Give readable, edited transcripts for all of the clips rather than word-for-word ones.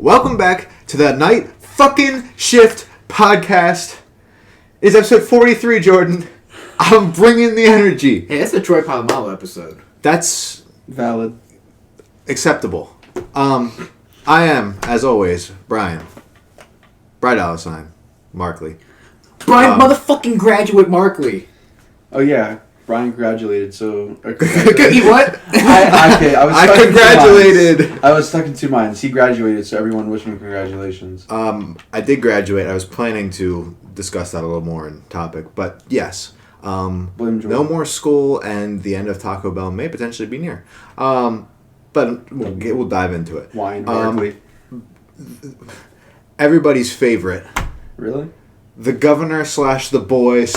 Welcome back to the Night Fucking Shift Podcast. It's episode 43, Jordan. I'm bringing the energy. Hey, that's the Troy Polamalu episode. That's valid. Acceptable. I am, as always, Brian. Bright $, Markley. Brian motherfucking graduate Markley. Oh yeah, Brian congratulated. So He what? I congratulated. I was stuck in two minds. He graduated, so everyone wished him congratulations. I did graduate. I was planning to discuss that a little more in topic, but yes. No more school, and the end of Taco Bell may potentially be near. But we'll dive into it. Wine, Markley. Everybody's favorite. Really? The governor / the boy /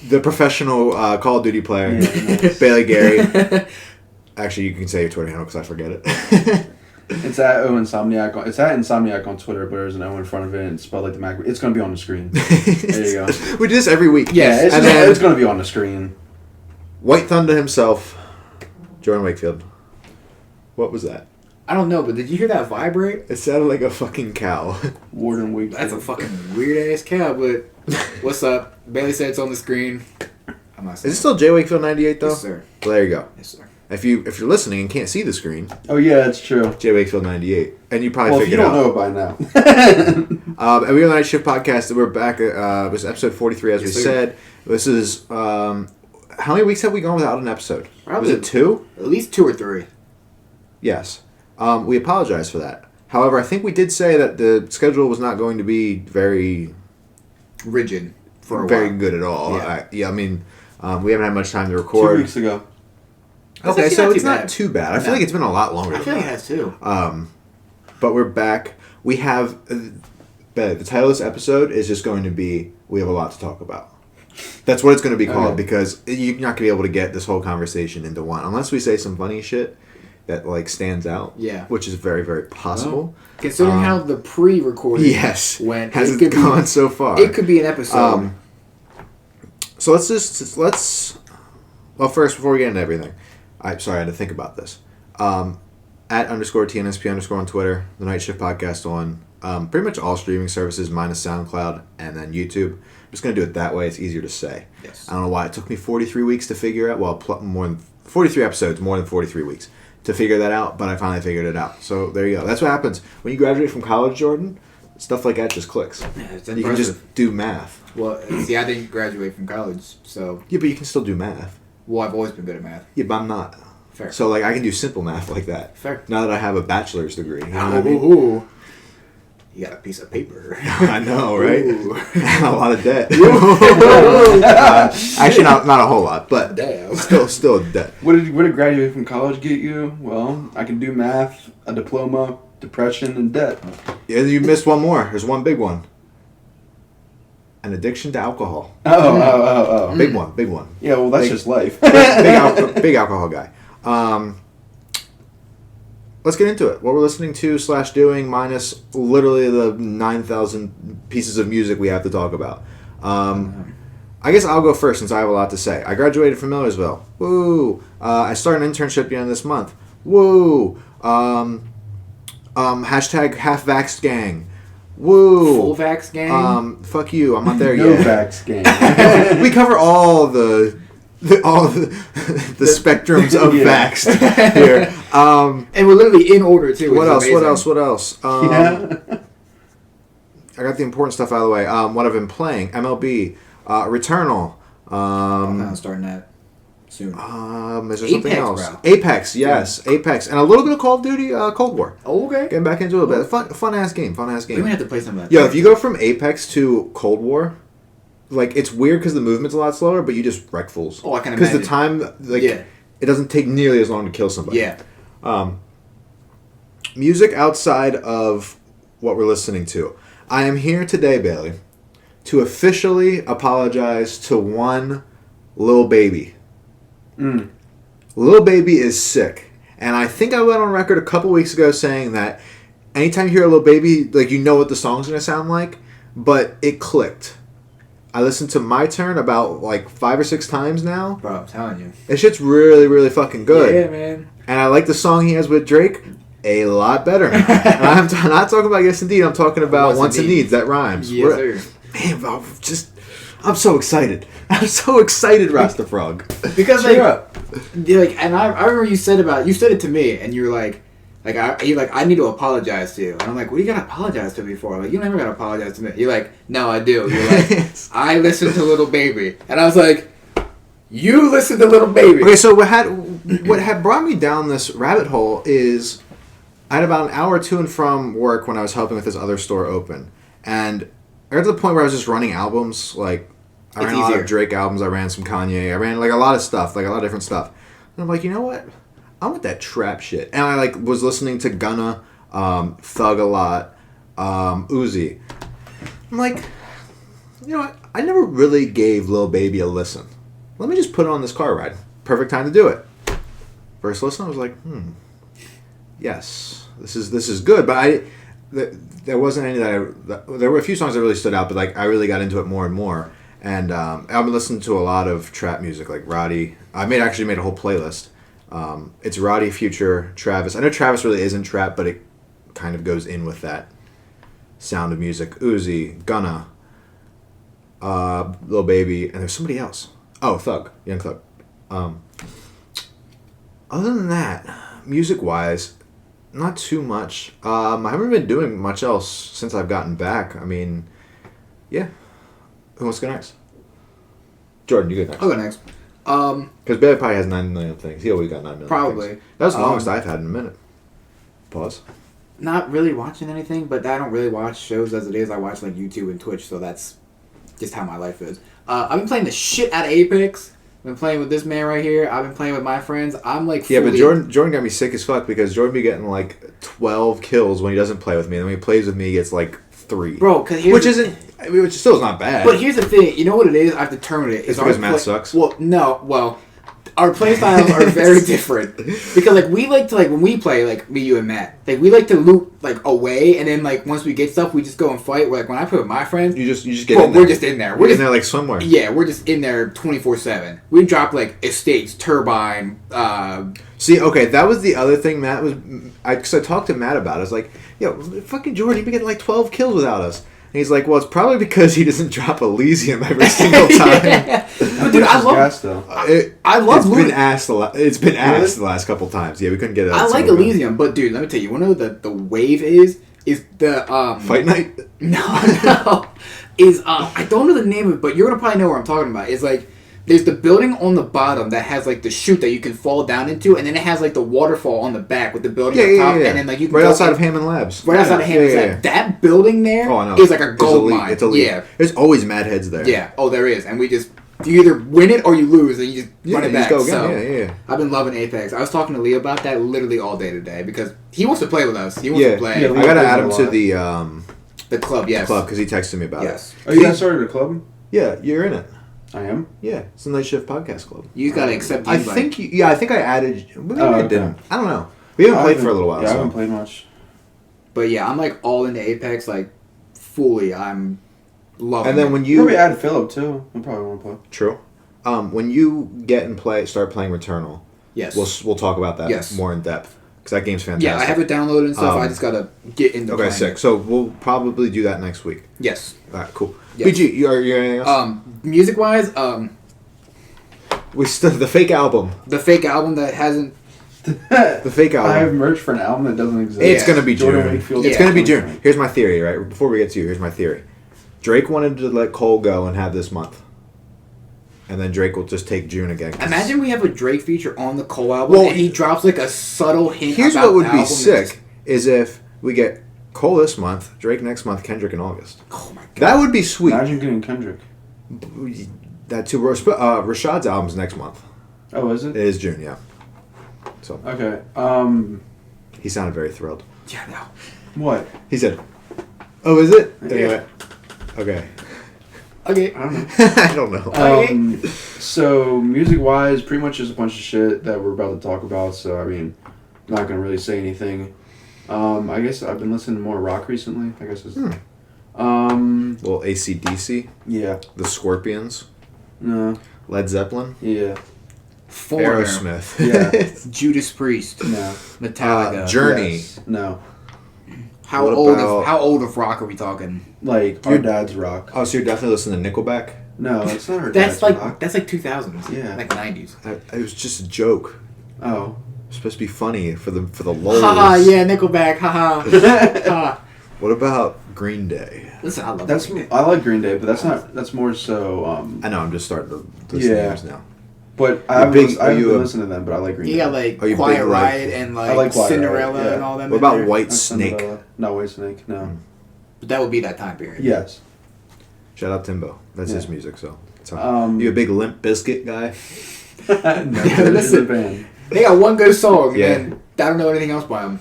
the professional Call of Duty player, nice. Bailey Gary. Actually, you can say your Twitter handle because I forget it. It's at Insomniac. It's at Insomniac on Twitter, but there's an O in front of it and it's spelled like the Mac. It's going to be on the screen. There you go. We do this every week. Yeah, it's going to be on the screen. White Thunder himself, Jordan Wakefield. What was that? I don't know, but did you hear that vibrate? It sounded like a fucking cow. Warden Wakefield. That's a fucking weird ass cow, but what's up? Bailey said it's on the screen. I'm not saying. Is it still J Wakefield 98 though? Yes, sir. Well, there you go. Yes, sir. If you're listening and can't see the screen, Oh yeah, that's true. J Wakefield 98, and you probably Well, if you figured don't out. know it by now. And we're on the Night Shift Podcast. We're back. It was episode 43, as Yes, we sir. said. This is how many weeks have we gone without an episode? Probably Was it 2? At least 2 or 3. Yes. We apologize for that. However, I think we did say that the schedule was not going to be very Rigid for a very while. good at all. Yeah. I mean, we haven't had much time to record. 2 weeks ago. That's Okay, actually so not it's too not bad. too bad. I feel No. like it's been a lot longer. I than feel like it that. has too. But we're back. We have the title of this episode is just going to be "We have a lot to talk about." That's what it's going to be called Okay. because you're not going to be able to get this whole conversation into one unless we say some funny shit that like stands out. Yeah. which is very very possible. Considering how the pre-recording Yes, went, has it it could gone be, so far? It could be an episode. So let's. Well, first before we get into everything, I had to think about this. At _TNSP_ on Twitter, the Night Shift Podcast on pretty much all streaming services minus SoundCloud and then YouTube. I'm just gonna do it that way. It's easier to say. Yes. I don't know why it took me 43 weeks to figure out. Well, more than 43 episodes, more than 43 weeks to figure that out. But I finally figured it out. So there you go. That's what happens when you graduate from college, Jordan. Stuff like that just clicks. Yeah, it's You can impressive. just do math. Well, see, I didn't graduate from college, so Yeah, but you can still do math. well, I've always been good at math. Yeah, but I'm not. Fair. So like I can do simple math like that. Fair. Now that I have a bachelor's degree. You know what I mean? Ooh. You got a piece of paper. I know, right? Ooh. a lot of debt. Actually, not a whole lot, but Damn. still a debt. What did graduate from college get you? Well, I can do math, a diploma, depression, and debt. Yeah, you missed one more. There's one big one. An addiction to alcohol. Oh. Big one. Yeah, well, that's Big- just life. Big alcohol guy. Let's get into it. What we're listening to / doing minus literally the 9,000 pieces of music we have to talk about. I guess I'll go first since I have a lot to say. I graduated from Millersville. Woo! I started an internship at the end of this month. Woo! Hashtag half vaxxed gang. Woo! Full vax gang. Fuck you. I'm not there No yet. vax game. We cover all the spectrums of Yeah. vaxxed here. And we're literally in order too. What which is else? What amazing. else? Yeah. I got the important stuff out of the way. What I've been playing: MLB, Returnal. I'm starting that soon. Is there something Apex, else? bro. Apex, yes, Apex, and a little bit of Call of Duty, Cold War. Oh, okay. Getting back into it a bit. Fun ass game. We might have to play some of that. Yo, if you go from Apex to Cold War, like it's weird because the movement's a lot slower, but you just wreck fools. Oh, I can Because the imagine. time, like, Yeah. it doesn't take nearly as long to kill somebody. Yeah. Music outside of what we're listening to. I am here today, Bailey, to officially apologize to one Lil Baby. Lil Baby is sick. And I think I went on record a couple weeks ago saying that anytime you hear a Lil Baby, like you know what the song's going to sound like, but it clicked. I listened to My Turn about like 5 or 6 times now. Bro, I'm telling you. This shit's really, really fucking good. Yeah, man. And I like the song he has with Drake. a lot better now. And not talking about Yes Indeed. I'm talking about Wants and Needs. That rhymes. Yes, sir. Man, I'm so excited. I'm so excited, Rasta Frog. Because Cheer up. and I remember you said it to me, and you were like I need to apologize to you, and I'm like, what do you gotta apologize to me for? Like, you never gotta apologize to me. You're like, no, I do. You're like, I listened to Little Baby, and I was like, you listened to Little Baby. Okay, so what had brought me down this rabbit hole is I had about an hour to and from work when I was helping with this other store open, and I got to the point where I was just running albums. Like, I ran a lot of Drake albums, I ran some Kanye, I ran like a lot of stuff, like a lot of different stuff. And I'm like, you know what? I want that trap shit. And I like was listening to Gunna, Thug a lot, Uzi. I'm like, you know what? I never really gave Lil Baby a listen. Let me just put it on this car ride. Perfect time to do it. First listen, I was like, yes, this is good. But there wasn't any there were a few songs that really stood out, but like I really got into it more and more. And I've been listening to a lot of trap music, like Roddy. I actually made a whole playlist. It's Roddy, Future, Travis. I know Travis really isn't trap, but it kind of goes in with that sound of music. Uzi, Gunna, Lil Baby, and there's somebody else. Oh, Thug, Young Thug. Other than that, music-wise, not too much. I haven't been doing much else since I've gotten back. I mean, yeah. Who wants to go next? Jordan, you go next. I'll go next. Because Bailey probably has 9 million things. He always got 9 million Probably. things. That was the longest I've had in a minute. Pause. Not really watching anything, but I don't really watch shows as it is. I watch like YouTube and Twitch, so that's just how my life is. I've been playing the shit out of Apex. I've been playing with this man right here. I've been playing with my friends. I'm like Yeah, but Jordan got me sick as fuck because Jordan be getting like 12 kills when he doesn't play with me. And when he plays with me, he gets like 3. Bro, which still is not bad. But here's the thing. You know what it is? I've determined it. It's because Matt sucks? Well, no. Well, our play styles are very different. Because, like, we like to, like, when we play, like, me, you, and Matt, like, we like to loot, like, away, and then, like, once we get stuff, we just go and fight. Where, like, when I play with my friends... You just get in there. We're just in there. We're in there, like, swimwear. Yeah, we're just in there 24/7. We drop, like, estates, turbine, See, okay, that was the other thing Matt was... Because I talked to Matt about it. I was like, yo, fucking Jordan, you've been getting, like, 12 kills without us. And he's like, well, it's probably because he doesn't drop Elysium every single time. Yeah. But dude, I love gas, though. I love It's been asked a lot. It's been asked the last couple times. Yeah, we couldn't get it. I like Elysium, but dude, let me tell you, one of the wave is the Fight Night? No. Is I don't know the name of it, but you're gonna probably know what I'm talking about. It's like there's the building on the bottom that has like the chute that you can fall down into, and then it has like the waterfall on the back with the building on top, and then like you can right outside of Hammond Labs. Right outside of Hammond Labs. That building there is like a gold mine. It's elite. Yeah. There's always mad heads there. Yeah. Oh, there is, and you either win it or you lose, and you just run it back. Just go again. So, yeah. I've been loving Apex. I was talking to Leo about that literally all day today because he wants to play with us. He wants to play. I gotta add him to the club. Yes. Club because he texted me about it. Oh, you guys started a club? Yeah, you're in it. I am? Yeah, it's the Night Shift Podcast Club. You gotta accept the I invite. think I added. Maybe I okay. didn't. I don't know. We haven't played for a little while. Yeah, so. I haven't played much. But yeah, I'm like all into Apex, like fully. I'm loving. And then it. when you probably add Philip too. I probably want to play. True. When you start playing Returnal, yes, we'll talk about that more in depth because that game's fantastic. Yeah, I have it downloaded and stuff. I just gotta get into. Okay, sick. So we'll probably do that next week. Yes. All right, cool. Yes. BG, you anything else? Music wise, we still the fake album. The fake album that hasn't. The fake album. I have merch for an album that doesn't exist. It's gonna be June. It's gonna be June. June. Here's my theory, right? Before we get to you, here's my theory. Drake wanted to let Cole go and have this month. And then Drake will just take June again. Imagine we have a Drake feature on the Cole album and he drops like a subtle hint. Here's about what would the be album sick is if we get Cole this month, Drake next month, Kendrick in August. Oh my god. That would be sweet. Imagine getting Kendrick. That too. Rashad's album's next month. Oh, is it? It is June, yeah. So Okay. he sounded very thrilled. Yeah, no. What? He said, "Oh, is it?" Yeah. Anyway, okay. Okay. I don't know. I don't know. So music-wise, pretty much just a bunch of shit that we're about to talk about. So I mean, I'm not gonna really say anything. I guess I've been listening to more rock recently. I guess it's. Well, AC/DC, Yeah. the Scorpions, No. Led Zeppelin. Yeah. Foreigner, Aerosmith. Yeah. Judas Priest, No. Metallica. Journey. Yes. No. How What old? about- How old of rock are we talking? Like our dad's rock. Oh, so you're definitely listening to Nickelback? No, it's not our That's dad's like rock. 2000s. Yeah. Like 90s. It was just a joke. Oh. It's supposed to be funny for the lulz. Haha, yeah, Nickelback. Haha. Ha. What about Green Day? Listen, I love That's Green Day. I like Green Day, but that's not. That's more so. I know, I'm just starting to list Yeah. names now. But I You're haven't, big- I are haven't you been a- listening to them, but I like Green You Day. got like Are you Quiet big, like- Riot and I like Quiet Cinderella Riot, yeah. and all them. What in about there. White That's Snake? Cinderella. No, White Snake. No. But that would be that time period. Yes. Shout out Timbo. That's his Yeah. music, so. It's all right. Um, You a big Limp Bizkit guy? no, it's listen. a band. They got one good song, Yeah. and I don't know anything else by them.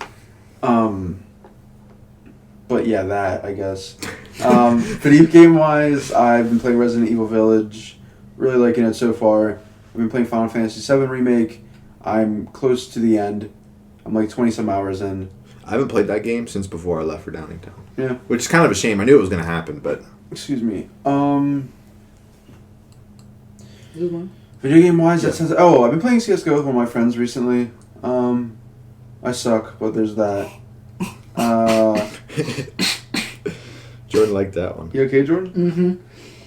But yeah, that I guess. Video game wise, I've been playing Resident Evil Village. Really liking it so far. I've been playing Final Fantasy VII Remake. I'm close to the end. I'm like 20 some hours in. I haven't played that game since before I left for Downingtown. Yeah. Which is kind of a shame. I knew it was going to happen, but Excuse me. Video game wise, that sounds. Oh, I've been playing CS:GO with one of my friends recently. I suck, but there's that. Jordan liked that one. You okay, Jordan?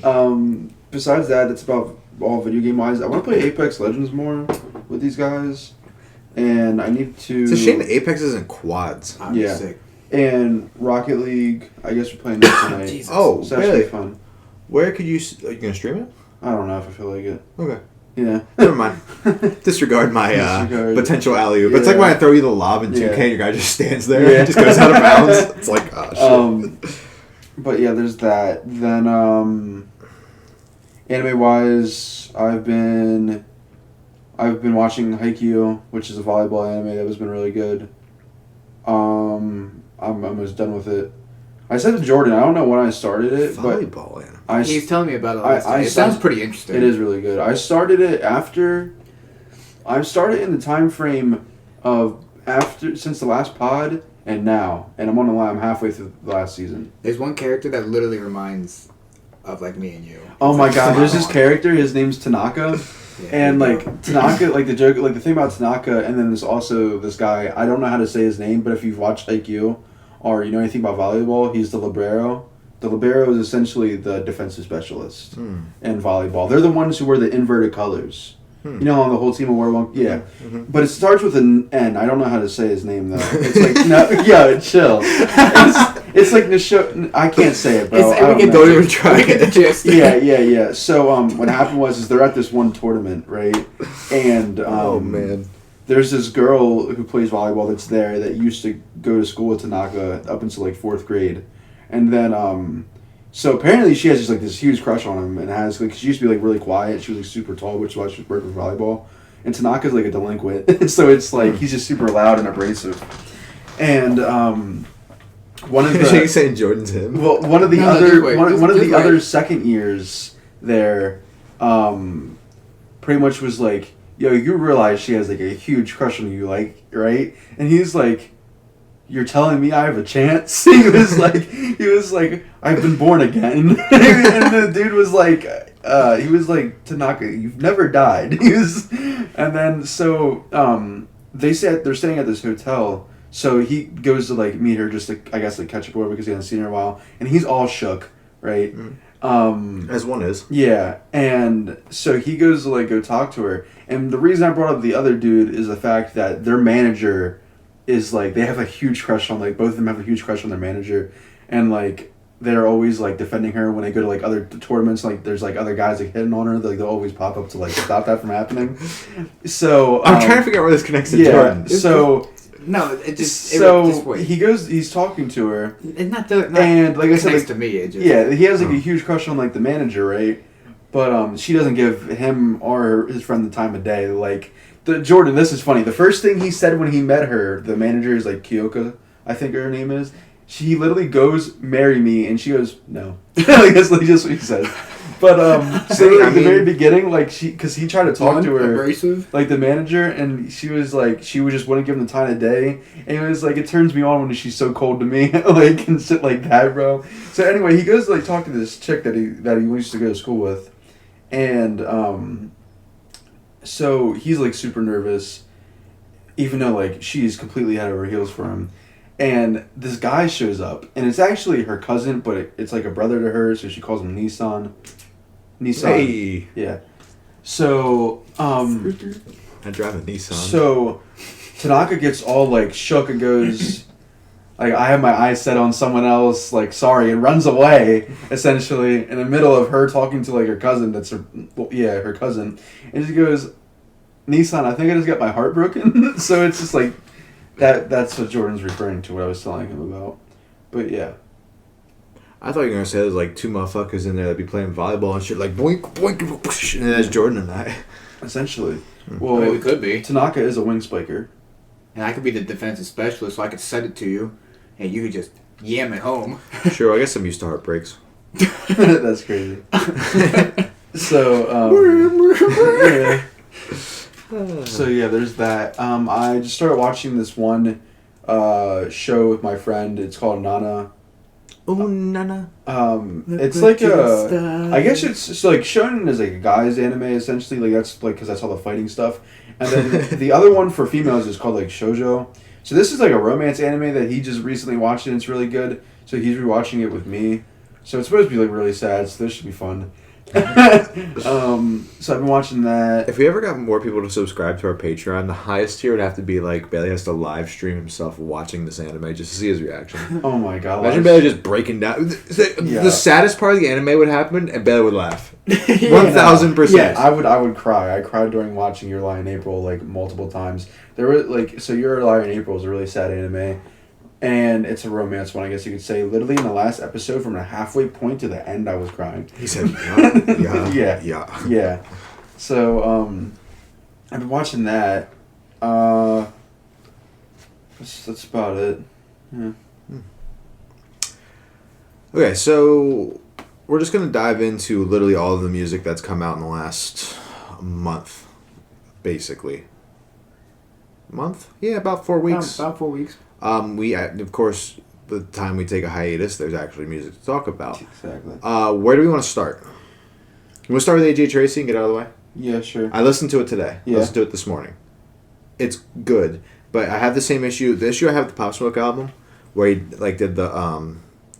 Mm-hmm. Besides that, it's about all video game wise. I want to play Apex Legends more with these guys, and I need to. It's a shame that Apex isn't quads. I'd be Yeah. sick. And Rocket League. I guess we're playing that tonight. Jesus. Oh, So that should really? be fun. Where could you... Are you going to stream it? I don't know if I feel like it. Okay. Yeah. Never mind. Disregard my Disregard. potential alley-oop. It's like Yeah. when I throw you the lob in 2K Yeah. and your guy just stands there Yeah. and just goes out of bounds. It's like, oh, shit. But yeah, there's that. Then anime wise, I've been watching Haikyuu, which is a volleyball anime that has been really good. I'm almost done with it. I said to Jordan, I don't know when I started it, but Volleyball, yeah. He's telling me about it. I It sounds pretty interesting. it is really good. I started it after. I started in the time frame of after since the last pod and now, and I'm on the line. I'm halfway through the last season. There's one character that literally reminds of like me and you. Oh my It's god, like, there's this come on. character. His name's Tanaka. Yeah, And there you like go. Tanaka, like the joke, like the thing about Tanaka, and then there's also this guy. I don't know how to say his name, but if you've watched IQ or you know anything about volleyball, he's the libero. The libero is essentially the defensive specialist in volleyball. They're the ones who wear the inverted colors. You know, on the whole team will wear one. Yeah, but it starts with an N. I don't know how to say his name though. It's like no, yeah, chill. It's like Nisho. I can't say it, bro. It's- I we can- know. Don't even try We get the it. gist. Yeah. So what happened was they're at this one tournament, right? And Oh, man. there's this girl who plays volleyball that's there that used to go to school with Tanaka up until like 4th grade, and then so apparently she has just like this huge crush on him and has like she used to be like really quiet. She was like super tall, which is why she was working with volleyball. And Tanaka's like a delinquent, so it's like he's just super loud and abrasive. And one of Are you the saying Jordan's him? well, one of the No, other just wait. one of Just the wait. other second years there, pretty much was like, yo, you realize she has like a huge crush on you, like, right? And he's like, you're telling me I have a chance? He was like, I've been born again. And the dude was like, Tanaka, you've never died. And then so they're staying at this hotel. So he goes to like meet her just to, I guess, like catch up with her because he hasn't seen her in a while, and he's all shook, right? As one is. Yeah, and so he goes to like go talk to her, and the reason I brought up the other dude is the fact that their manager is like they have a huge crush on both of them have a huge crush on their manager, and like they're always like defending her when they go to like other tournaments. Like there's like other guys like hitting on her, like they'll always pop up to like stop that from happening. So I'm trying to figure out where this connects to yeah, Jordan. so. No, it just So wait. he's talking to her, It's not the not, and like I said, next like, to me. It just, yeah, he has like a huge crush on like the manager, right? But she doesn't give him or his friend the time of day. Like Jordan, this is funny. The first thing he said when he met her, the manager is like Kyoka, I think her name is. She literally goes, "Marry me," and she goes, "No." Like that's like just what he says. But so I at the mean- very beginning, like because he tried to talk to her. abrasive. Like the manager, and she was like, she would just wouldn't give him the time of day, and it was like, it turns me on when she's so cold to me, like and shit like that, bro. So anyway, he goes to like talk to this chick that he used to go to school with, and So he's like super nervous, even though like she's completely head over heels for him. And this guy shows up, and it's actually her cousin, but it's like a brother to her, so she calls him Nissan. Hey. Yeah. So, I drive a Nissan. So, Tanaka gets all like shook and goes, like, I have my eyes set on someone else, like, sorry, and runs away, essentially, in the middle of her talking to like her cousin, her cousin. And she goes, Nissan, I think I just got my heart broken. So it's just like, that's what Jordan's referring to, what I was telling him about. But yeah. I thought you were going to say there's like two motherfuckers in there that be playing volleyball and shit, like boink, boink, boink, and that's Jordan and I. Essentially. Well, it could be. Tanaka is a wing spiker. And I could be the defensive specialist, so I could send it to you, and you could just yam it home. Sure, I guess I'm used to heartbreaks. That's crazy. So, yeah. So yeah, there's that. I just started watching this one show with my friend. It's called Nana. Oh, Nana. It's like I guess it's like shown as like a guy's anime essentially. Like that's like because that's all the fighting stuff. And then the other one for females is called like shoujo. So this is like a romance anime that he just recently watched and it's really good. So he's rewatching it with me. So it's supposed to be like really sad. So this should be fun. So I've been watching that. If we ever got more people to subscribe to our Patreon, the highest tier would have to be like Bailey has to live stream himself watching this anime just to see his reaction. Oh my god! Imagine Bailey just breaking down. The saddest part of the anime would happen, and Bailey would laugh. 1,000%. Yeah, I would cry. I cried during watching Your Lie in April like multiple times. There were like Your Lie in April is a really sad anime. And it's a romance one, I guess you could say. Literally in the last episode, from the halfway point to the end, I was crying. He said, yeah. So, I've been watching that. That's about it. Yeah. Okay, so we're just going to dive into literally all of the music that's come out in the last month, basically. Month? Yeah, about 4 weeks. About 4 weeks. We of course, the time we take a hiatus, there's actually music to talk about. Exactly. Where do we want to start? You want to start with AJ Tracy and get out of the way? Yeah, sure. I listened to it today. Yeah. I listened to it this morning. It's good, but I have the same issue. The issue I have with the Pop Smoke album, where he like did the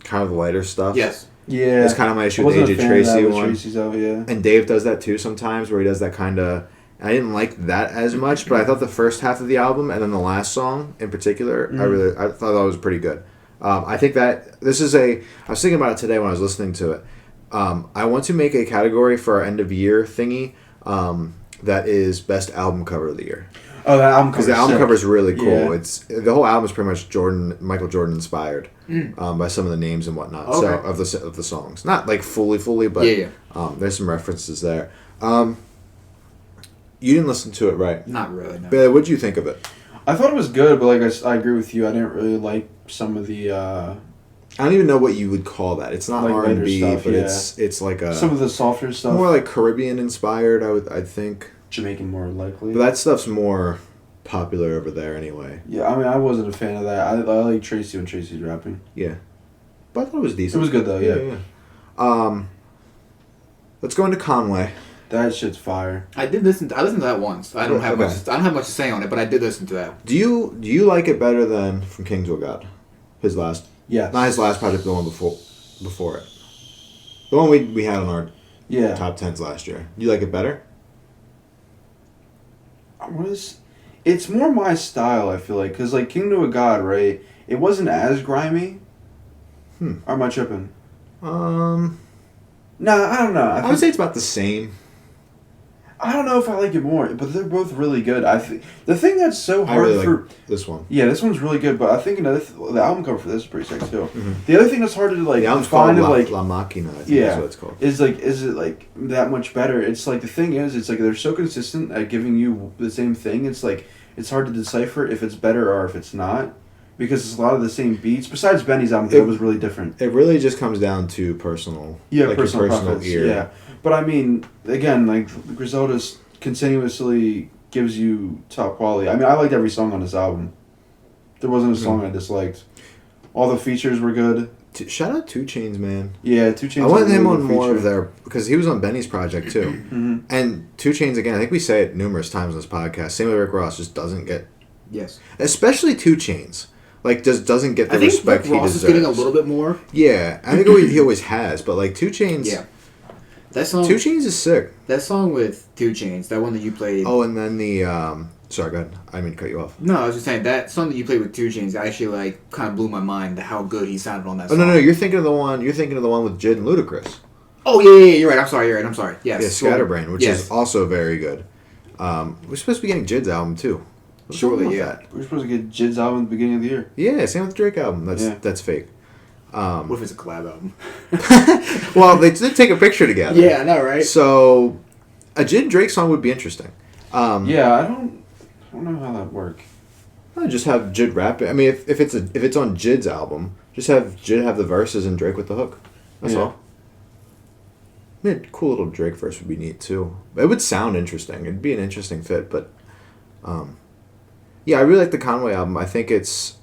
kind of lighter stuff. Yes. Yeah. It's kind of my issue with the AJ Tracy one. Tracy's out, yeah. And Dave does that too sometimes, where he does that kind of. I didn't like that as much, but I thought the first half of the album and then the last song in particular, I thought that was pretty good. I think that this is I was thinking about it today when I was listening to it. I want to make a category for our end of year thingy that is best album cover of the year. Oh, that album cover. Because the album cover is really cool. Yeah. It's the whole album is pretty much Michael Jordan inspired by some of the names and whatnot. Okay. So of the songs, not like fully, but there's some references there. You didn't listen to it, right? Not really, no. But what did you think of it? I thought it was good, but like I agree with you. I didn't really like some of the. I don't even know what you would call that. It's not like R&B, stuff, but yeah. it's like a some of the softer stuff. more like Caribbean inspired. I think Jamaican more likely. But that stuff's more popular over there anyway. Yeah, I mean, I wasn't a fan of that. I like Tracy when Tracy's rapping. Yeah, but I thought it was decent. It was good though. Yeah. Let's go into Conway. That shit's fire. I listened to that once. I don't have much to say on it, but I did listen to that. Do you like it better than From King to a God? His last. Yeah. Not his last project, the one before it. The one we had on our top 10s last year. Do you like it better? It's more my style, I feel like. Because, like, King to a God, right? It wasn't as grimy. Or am I tripping? Nah, I don't know. I would say it's about the same. I don't know if I like it more, but they're both really good. The thing that's so hard I really like this one. Yeah, this one's really good, but I think the album cover for this is pretty sick too. Mm-hmm. The other thing that's hard to like the album's find called like La Machina, I think is what it's called. Is it like that much better? It's like the thing is, it's like they're so consistent at giving you the same thing. It's like it's hard to decipher if it's better or if it's not. Because it's a lot of the same beats. Besides Benny's album, it was really different. It really just comes down to personal, personal ear. Yeah, but I mean, again, like Griselda's continuously gives you top quality. I mean, I liked every song on this album. There wasn't a song I disliked. All the features were good. Shout out 2 Chainz, man. Yeah, 2 Chainz. I want him on really more feature. of their because he was on Benny's project too, Mm-hmm. and 2 Chainz again. I think we say it numerous times on this podcast. Same with Rick Ross, just doesn't get, Yes. especially 2 Chainz, like just doesn't get the I think respect Rick he Ross deserves. is getting a little bit more. Yeah, I think he always has, but like 2 Chainz. Yeah. That song. 2 Chainz is sick. That song with 2 Chainz. That one that you played. Oh, and then the sorry, go ahead. I didn't mean to cut you off. No, I was just saying that song that you played with 2 Chainz actually like kind of blew my mind how good he sounded on that Oh song. no, you're thinking of the one. You're thinking of the one with Jid and Ludacris. Oh yeah, you're right. I'm sorry. Yes. Yeah, Scatterbrain, which Yes. is also very good. We're supposed to be getting Jid's album too. What's Surely, wrong with yeah. that? We're supposed to get Jid's album at the beginning of the year. Yeah, same with the Drake album. That's fake. What if it's a collab album? Well, they did take a picture together. Yeah, I know, right? So, a Jid Drake song would be interesting. Yeah, I don't know how that work. I'd just have Jid rap it. I mean, if it's on Jid's album, just have Jid have the verses and Drake with the hook. That's Yeah. all. I mean, a cool little Drake verse would be neat too. It would sound interesting. It'd be an interesting fit, but yeah, I really like the Conway album. I think it's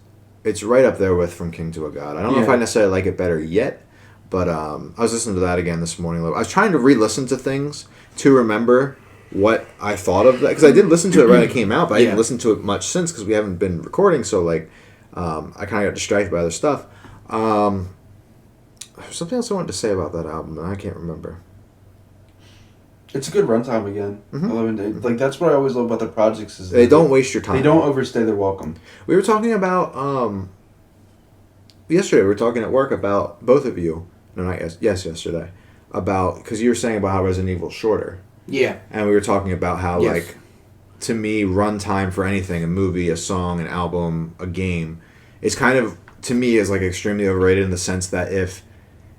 right up there with From King to a God. I don't know if Yeah. I necessarily like it better yet, but I was listening to that again this morning. I was trying to re-listen to things to remember what I thought of that, because I did listen to it right when it came out, but I Yeah. didn't listen to it much since because we haven't been recording. So like, I kind of got distracted by other stuff. There's something else I wanted to say about that album, and I can't remember. It's a good runtime again. Mhm. 11 days. Like that's what I always love about their projects is They don't waste your time. They don't overstay their welcome. We were talking about yesterday. We were talking at work about both of you. No, not yesterday. About because you were saying about how Resident Evil's shorter, Yeah. and we were talking about how Yes. like, to me, runtime for anything, a movie, a song, an album, a game, is kind of to me is like extremely overrated in the sense that if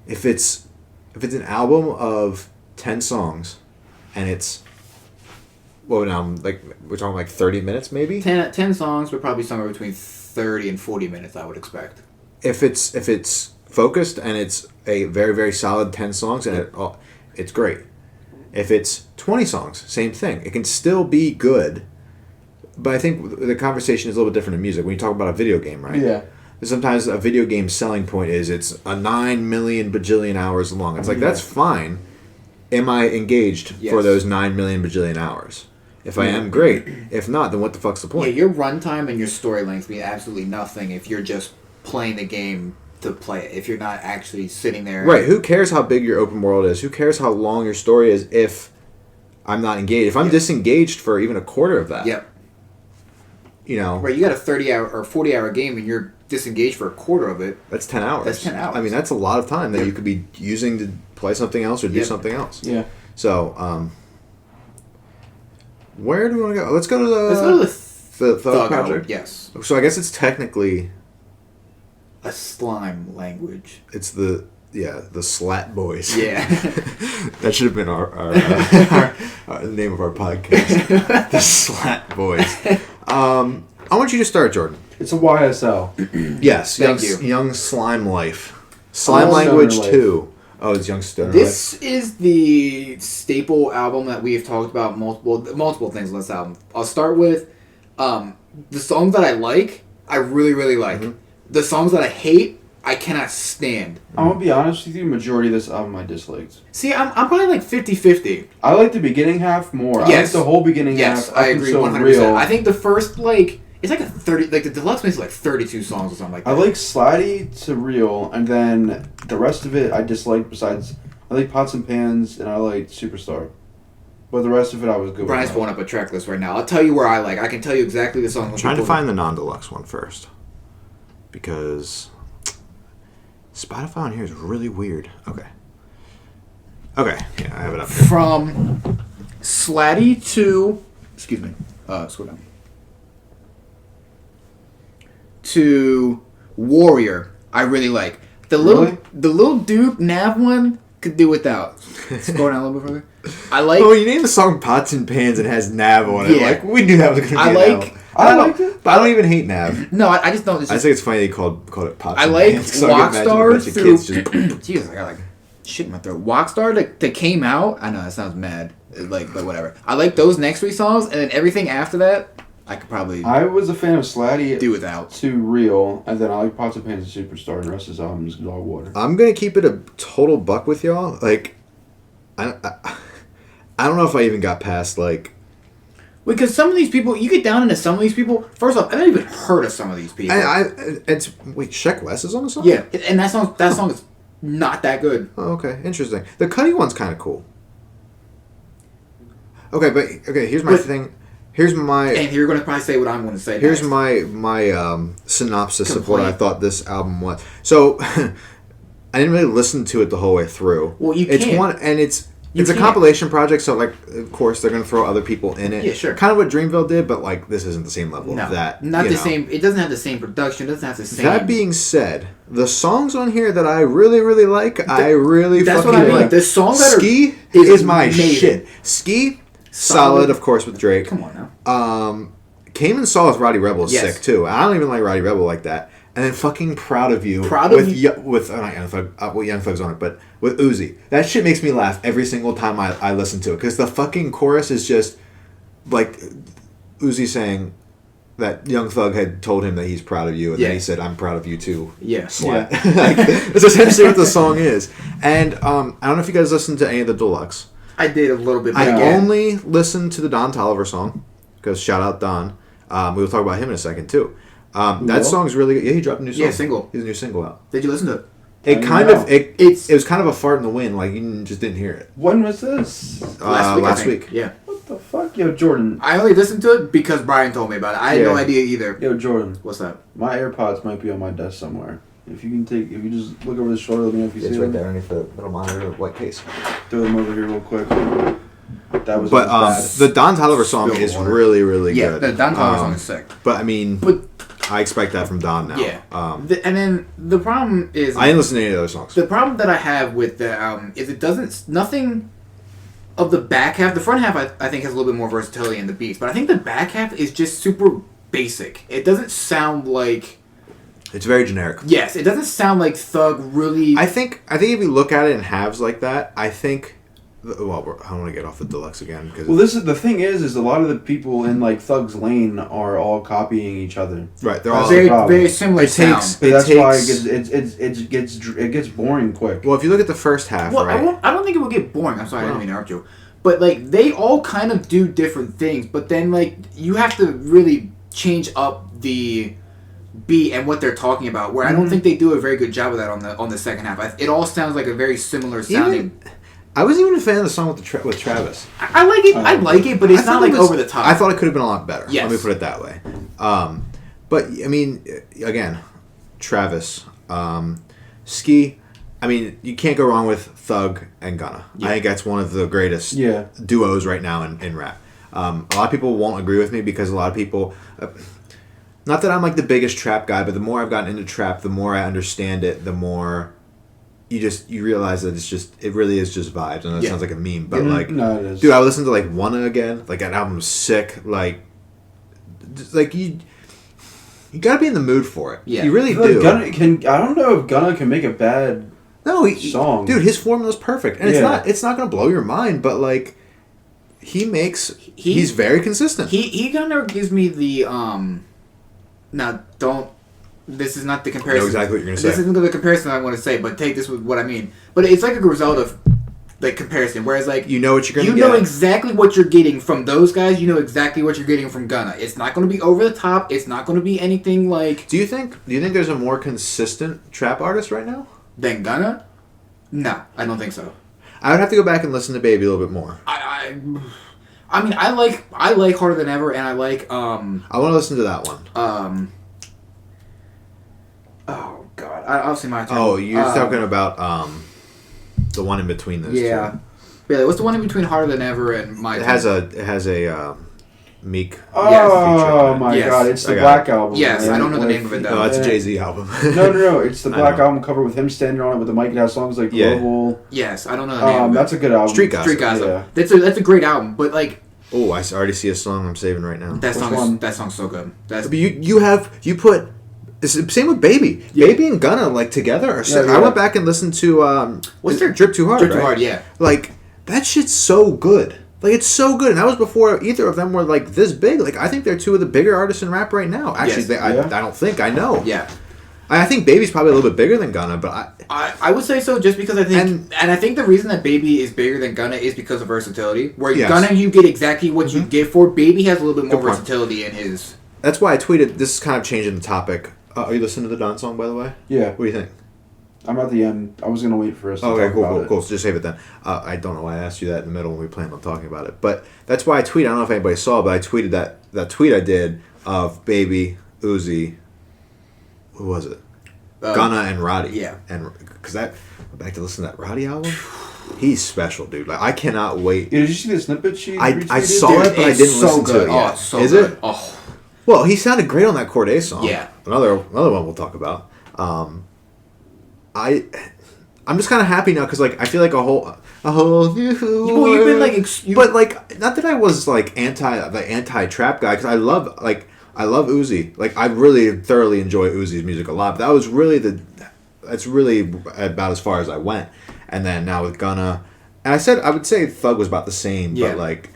it's an album of 10 songs, and it's an album like we're talking like 30 minutes maybe. 10 songs, but probably somewhere between 30 and 40 minutes, I would expect. If it's focused and it's a very very solid 10 songs and it's great. If it's 20 songs, same thing. It can still be good. But I think the conversation is a little bit different in music when you talk about a video game, right? Yeah. Sometimes a video game selling point is it's a 9 million bajillion hours long. It's like that's fine. Am I engaged for Yes. those 9 million bajillion hours? If I am, great. If not, then what the fuck's the Yeah, point? your runtime and your story length mean absolutely nothing if you're just playing the game to play it. If you're not actually sitting there. Right, who cares how big your open world is? Who cares how long your story is if I'm not engaged? If I'm disengaged for even a quarter of that, Yep. you know, Right, you got a 30-hour or 40-hour game and you're disengaged for a quarter of it. that's 10 hours. That's 10 hours. I mean, that's a lot of time that you could be using to play something else or do Yep. something else. Yeah. So, where do we want to go? Let's go to the Let's go to the Thug Thug Project. album. Yes. So I guess it's technically A slime language. it's the Slat Boys. Yeah. That should have been our name of our podcast. The Slat Boys. I want you to start, Jordan. It's a YSL. Yes, Thank young, you. Young Slime Life. Slime Oh, Language Stoner Life. 2. Oh, it's Young Stoner This is the staple album that we've talked about multiple things on this album. I'll start with the songs that I like, I really, really like. Mm-hmm. The songs that I hate, I cannot stand. I'm gonna be honest with you. Majority of this album I disliked. See, I'm probably like 50-50. I like the beginning half more. I like Yes. the whole beginning Yes, half. I up agree until 100%. Real. I think the first, it's like a 30, the deluxe makes like 32 songs or something like that. I like Slidey to Real, and then the rest of it I disliked. Besides, I like Pots and Pans, and I like Superstar. But the rest of it I was good Brian's with. pulling up a track list right now. I'll tell you where I like. I can tell you exactly the song. I'm trying to find the non-deluxe one first. Because Spotify on here is really weird. Okay. Yeah, I have it up here. From Slatty to... Excuse me. Scroll down. To Warrior, I really like. The little Duke Nav one could do without. Scroll down a little bit further. I like... Oh, you named the song Pots and Pans and it has Nav on it. Yeah. Like, we knew that was going to be I an like... album. I liked don't, it. but I don't even hate Nav. No, I just don't... It's I just, think it's funny they called it Pots I and like Pans. 'cause I can imagine a Walkstar bunch of through... kids just... Jesus, I got like shit in my throat. Walkstar that came out... I know, that sounds mad. But whatever. I like those next three songs, and then everything after that, I could probably I was a fan of Slatty do without. to Real, and then I like Pots and Pans and Superstar, and the rest of his album is Dog Water. I'm gonna keep it a total buck with y'all. Like, I don't know if I even got past like. Because some of these people, you get down into some of these people. First off, I haven't even heard of some of these people. Wait, Sheck West is on the song? Yeah, and that song is not that good. Oh, okay, interesting. The Cuddy one's kind of cool. Okay, here's my thing. Here's my. And you're going to probably say what I'm going to say. Here's next. my synopsis of what I Complaint. thought this album was. So, I didn't really listen to it the whole way through. Well, you it's can't. one, and it's a can't. compilation project. So, like, of course, they're gonna throw other people in it. Yeah, sure. Kind of what Dreamville did, but like, this isn't the same level No, of that. not you the know. same. It doesn't have the same production. It doesn't have the same. That being said, the songs on here that I really, really like, I really that's fucking what I mean. like. The songs that are- Ski is my amazing. shit. Ski, solid, of course, with Drake. Come on now. Came and Saw with Roddy Rebel is Yes. sick too. I don't even like Roddy Rebel like that. And then fucking Proud of You. Proud of with You- with not Young Thug, well, Young Thug's on it, but with Uzi. That shit makes me laugh every single time I listen to it because the fucking chorus is just like Uzi saying that Young Thug had told him that he's proud of you, and then he said, "I'm proud of you too." Yeah. Slut. Like, that's essentially what the song is. And I don't know if you guys listened to any of the Deluxe. I did a little bit. I but again, only listened to the Don Tolliver song because shout out Don. We will talk about him in a second too. That will? song's really good. Yeah, he dropped a new song. Yeah, single. He has a new single out. Did you listen to it? It I kind know. of it was kind of a fart in the wind. Like you just didn't hear it. When was this? I Last think. week. Yeah. What the fuck? Yo, Jordan. I only listened to it because Brian told me about it. I had no Yeah. idea either. Yo, Jordan. What's that? My AirPods might be on my desk somewhere. If you just look over the shoulder, let me know if you see It's right them. there underneath the little monitor white case. Throw them over here real quick. That was But bad. the Don Tolliver song Spill is water. really really Yeah, good. the Don Toliver song is sick. But I mean, But I expect that from Don now. yeah, I and then the problem is didn't listen to any of the other songs. the problem that I have with the album is it doesn't nothing of the back half. The front half I think has a little bit more versatility in the beats, but I think the back half is just super basic. It doesn't sound like It's very generic. it doesn't sound like Thug really. I think if you look at it in halves like that, I think. Well, I don't want to get off the Deluxe again because Well, this is the thing is a lot of the people in like Thug's lane are all copying each other. right, they're That's all very problem. very similar It takes- sound. It That's why takes- it gets boring quick. Well, if you look at the first half, Well, right? I don't think it would get boring. I'm sorry, I Wow. didn't mean to interrupt you. But like they all kind of do different things, but then like you have to really change up the beat and what they're talking about. Where I don't think they do a very good job of that on the second half. It all sounds like a very similar sounding. I wasn't even a fan of the song with Travis. I like it. I like it, but it's I thought not like it was- over the top. I thought it could have been a lot better. Yes. Let me put it that way. But I mean, again, Travis, Ski. I mean, you can't go wrong with Thug and Gunna. Yeah. I think that's one of the greatest Yeah. duos right now in rap. A lot of people won't agree with me because a lot of people. Not that I'm like the biggest trap guy, but the more I've gotten into trap, the more I understand it, the more you realize that it really is just vibes, and that Yeah. sounds like a meme, but like, No, it is. dude, I listened to like Wanna again, like that album's sick, like you gotta be in the mood for it. Yeah. You really Like, do. I don't know if Gunna can make a bad. No, song. dude, his formula's perfect, and Yeah. it's not gonna blow your mind, but like he's very consistent. he kind of gives me the Now don't. This is not the comparison. I know exactly what you're gonna say. This isn't the comparison I want to say, but take this with what I mean. But it's like a Griselda like comparison, whereas like You know what you're gonna you know get. exactly what you're getting from those guys. You know exactly what you're getting from Gunna. It's not going to be over the top. It's not going to be anything like Do you think there's a more consistent trap artist right now? than Gunna. No, I don't think so. I would have to go back and listen to Baby a little bit more. I mean, I like Harder Than Ever, and I like I want to listen to that one. Oh God, I'll see my turn. Oh, you're talking about the one in between those yeah. two. Really, what's the one in between Harder Than Ever and My It Turn? has a Meek. Oh my Yes. god, it's I the got Black it. album. Yes, man, I don't know the with- name of it, though. No, that's a yeah. Jay-Z album. No, it's the I Black know. album cover with him standing on it with the mic. It has songs like Yeah. Global. Yes, I don't know the name. of it. That's a good album. Street Gossip. Street Gossip. Yeah. That's a great album, but like Oh, I already see a song I'm saving right now. that Which song one? that song's so good. That's But you put it's the same with Baby. Yeah. Baby and Gunna like together are sick. Yeah. I went back and listened to What's their Drip Too Hard. Drip Too right? Hard, yeah. Like that shit's so good. Like, it's so good, and that was before either of them were like this big. Like, I think they're two of the bigger artists in rap right now. Actually, Yes. I don't think I know. Yeah. I think Baby's probably a little bit bigger than Gunna, but I would say so just because I think and I think the reason that Baby is bigger than Gunna is because of versatility. Where Yes. Gunna you get exactly what you get for. Baby has a little bit more Good point. versatility in his. that's why I tweeted. This is kind of changing the topic. Are you listening to the Don song, by the way? Yeah, What do you think? I'm at the end. I was gonna wait for us to Okay, talk about it. cool. So just save it then. I don't know why I asked you that in the middle when we planned on talking about it, but that's why I tweeted. I don't know if anybody saw, but I tweeted that tweet I did of Baby, Uzi. Who was it? Gunna and Roddy. Yeah. And because back to listen to that Roddy album, he's special, dude. Like, I cannot wait. Yeah, did you see the snippet she I retweeted? saw Dude, it, but I it's didn't so listen good. to it yet. Oh, it's so Is good. it? Oh. Well, he sounded great on that Corday song. Yeah. Another one we'll talk about. I'm just kind of happy now because like I feel like a whole new. Well, you've been like, but like not that I was like anti trap guy because I love Uzi. Like I really thoroughly enjoy Uzi's music a lot. But that was really that's really about as far as I went. And then now with Gunna, and I would say Thug was about the same. Yeah. But like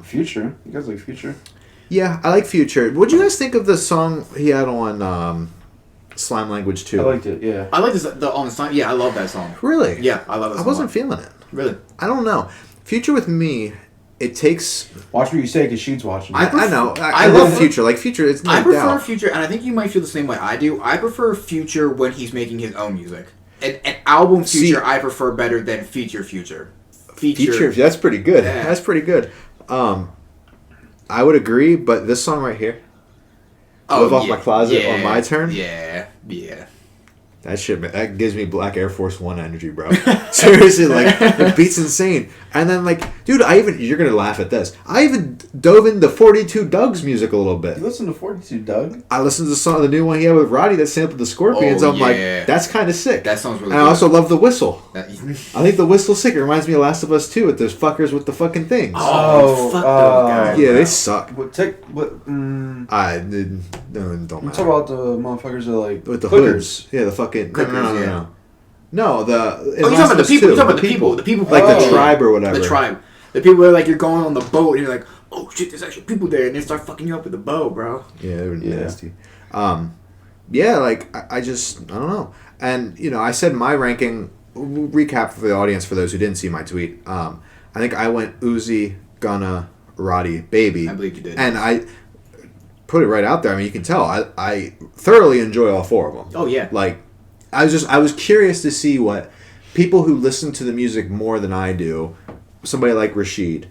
Future. You guys like Future? yeah, I like Future. What'd you guys think of the song he had on Slime Language 2? I liked it. Yeah. I like this on the song. Yeah, I love that song. Really? Yeah, I love that I song. wasn't feeling it. Really. I don't know. Future with me, it takes. Watch what you say, because she's watching. I know. I I love prefer- Future. Like Future, it's no I prefer doubt. Future, and I think you might feel the same way I do. I prefer Future when he's making his own music. An album Future I prefer better than Future. Future. That's pretty good. Yeah. That's pretty good. I would agree, but this song right here, Live Off My Closet on My Turn. Yeah. That shit, man, that gives me Black Air Force One energy, bro. Seriously, like, the beat's insane. And then, like, dude, you're gonna laugh at this. I even dove into 42 Doug's music a little bit. You listen to 42 Doug? I listened to the new one he had with Roddy that sampled the Scorpions. Oh, I'm like, yeah. that's kind of sick. That sounds really And good. I also love the whistle. That- I think the whistle's sick. It reminds me of Last of Us 2 with those fuckers with the fucking things. Oh, fuck those guys. Yeah, they suck. I'm Don't talking matter. about the motherfuckers that like With the clickers. hoods. Yeah, the fucking... Clickers, no. yeah. No, the... Oh, you're talking about the people. You're talking about the people. The people. Like the Oh. tribe or whatever. The tribe. The people where like you're going on the boat and you're like, oh shit, there's actually people there, and they start fucking you up with the bow, bro. Yeah, they were Yeah. nasty. Yeah, like, I don't know. And, I said my ranking... Recap for the audience for those who didn't see my tweet. I think I went Uzi, Gunna, Roddy, Baby. I believe you did. And I put it right out there. I mean, you can tell. I thoroughly enjoy all four of them. Oh yeah. Like, I was curious to see what people who listen to the music more than I do, somebody like Rashid,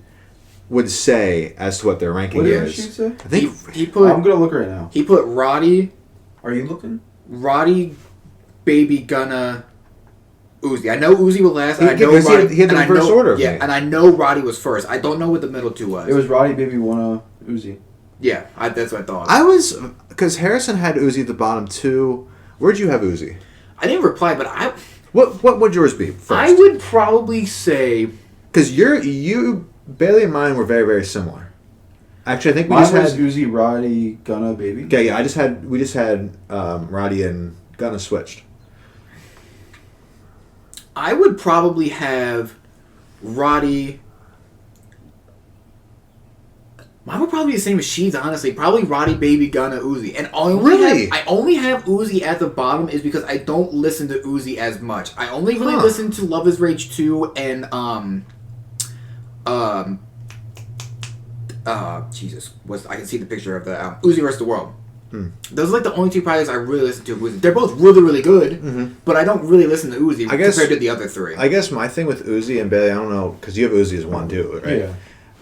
would say as to what their ranking What did is. Rashid say? I think He put I'm gonna look right now. he put Roddy, Are you looking? Baby, Gunna, Uzi. I know Uzi was last. And I know because he had- Roddy, he had the and I reverse know- order of Yeah, me. and I know Roddy was first. I don't know what the middle two was. It was Roddy, Baby, Wanna, Uzi. Yeah, that's what I thought. I was because Harrison had Uzi at the bottom too. Where'd you have Uzi? I didn't reply, but What would yours be first? I would probably say Because you Bailey and mine were very, very similar. Actually, I think we Mine just was had. Uzi, Roddy, Gunna, Baby. Okay, yeah, we just had Roddy and Gunna switched. I would probably have Roddy. Mine would probably be the same as Sheeds, honestly. Probably Roddy, Baby, Gunna, Uzi. And Really? I only have Uzi at the bottom is because I don't listen to Uzi as much. I only really Huh. listen to Love Is Rage 2 and Jesus. I can see the picture of the Uzi vs. the World. Those are like the only two projects I really listen to of Uzi. They're both really, really good, but I don't really listen to Uzi I guess- compared to the other three. I guess my thing with Uzi and Bailey, I don't know, because you have Uzi as one too, right? Yeah.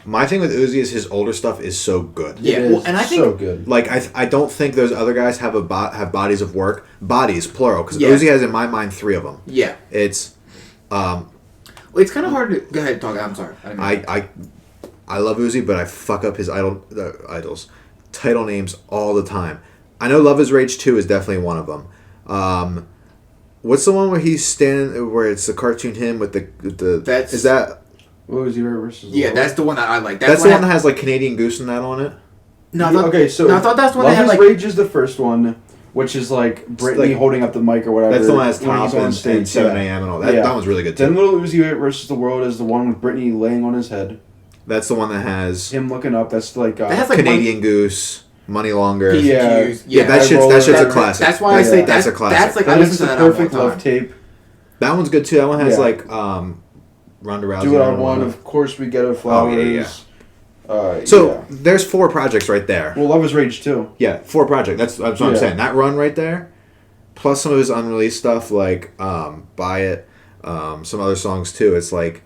My thing with Uzi is his older stuff is so good. Yeah, It well, is and I think so good. Like I don't think those other guys have have bodies of work, bodies plural, because Yeah. Uzi has in my mind 3 of them. yeah. It's Well, it's kind of hard to go ahead. Talk. I'm sorry. didn't mean- I love Uzi, but I fuck up his idols title names all the time. I know Love Is Rage 2 is definitely one of them. What's the one where he's standing where it's the cartoon him with the That's- is that What was Uzi versus the Yeah, World? that's the one that I like. that's the one that has like Canadian Goose and that on it? No, I thought, Okay, so no, I thought that's the one Love that had Is like. Rage is the first one, which is like Britney like- holding up the mic or whatever. That's the one that has when he's Top on and stage, 7 yeah. a.m. and all that. Yeah. That one's really good too. Then Little Uzi Vert versus the World is the one with Britney laying on his head. That's the one that has Him Looking Up. That's like That has, like, Canadian Goose, Money Longer. Yeah. Confused. Yeah, that shit's a classic. That's why I say that's a that's classic. like that I is listen to the that album perfect all the love time. tape. That one's good too. That one has Yeah. like Ronda Rousey. Do What I on Want. it. Of course, We Get Our Oh, Flowers. yeah. So yeah. there's 4 projects right there. Well, Love Is Rage too. Yeah, 4 projects. That's what I'm Yeah. saying. That run right there, plus some of his unreleased stuff like Buy It, some other songs too. It's like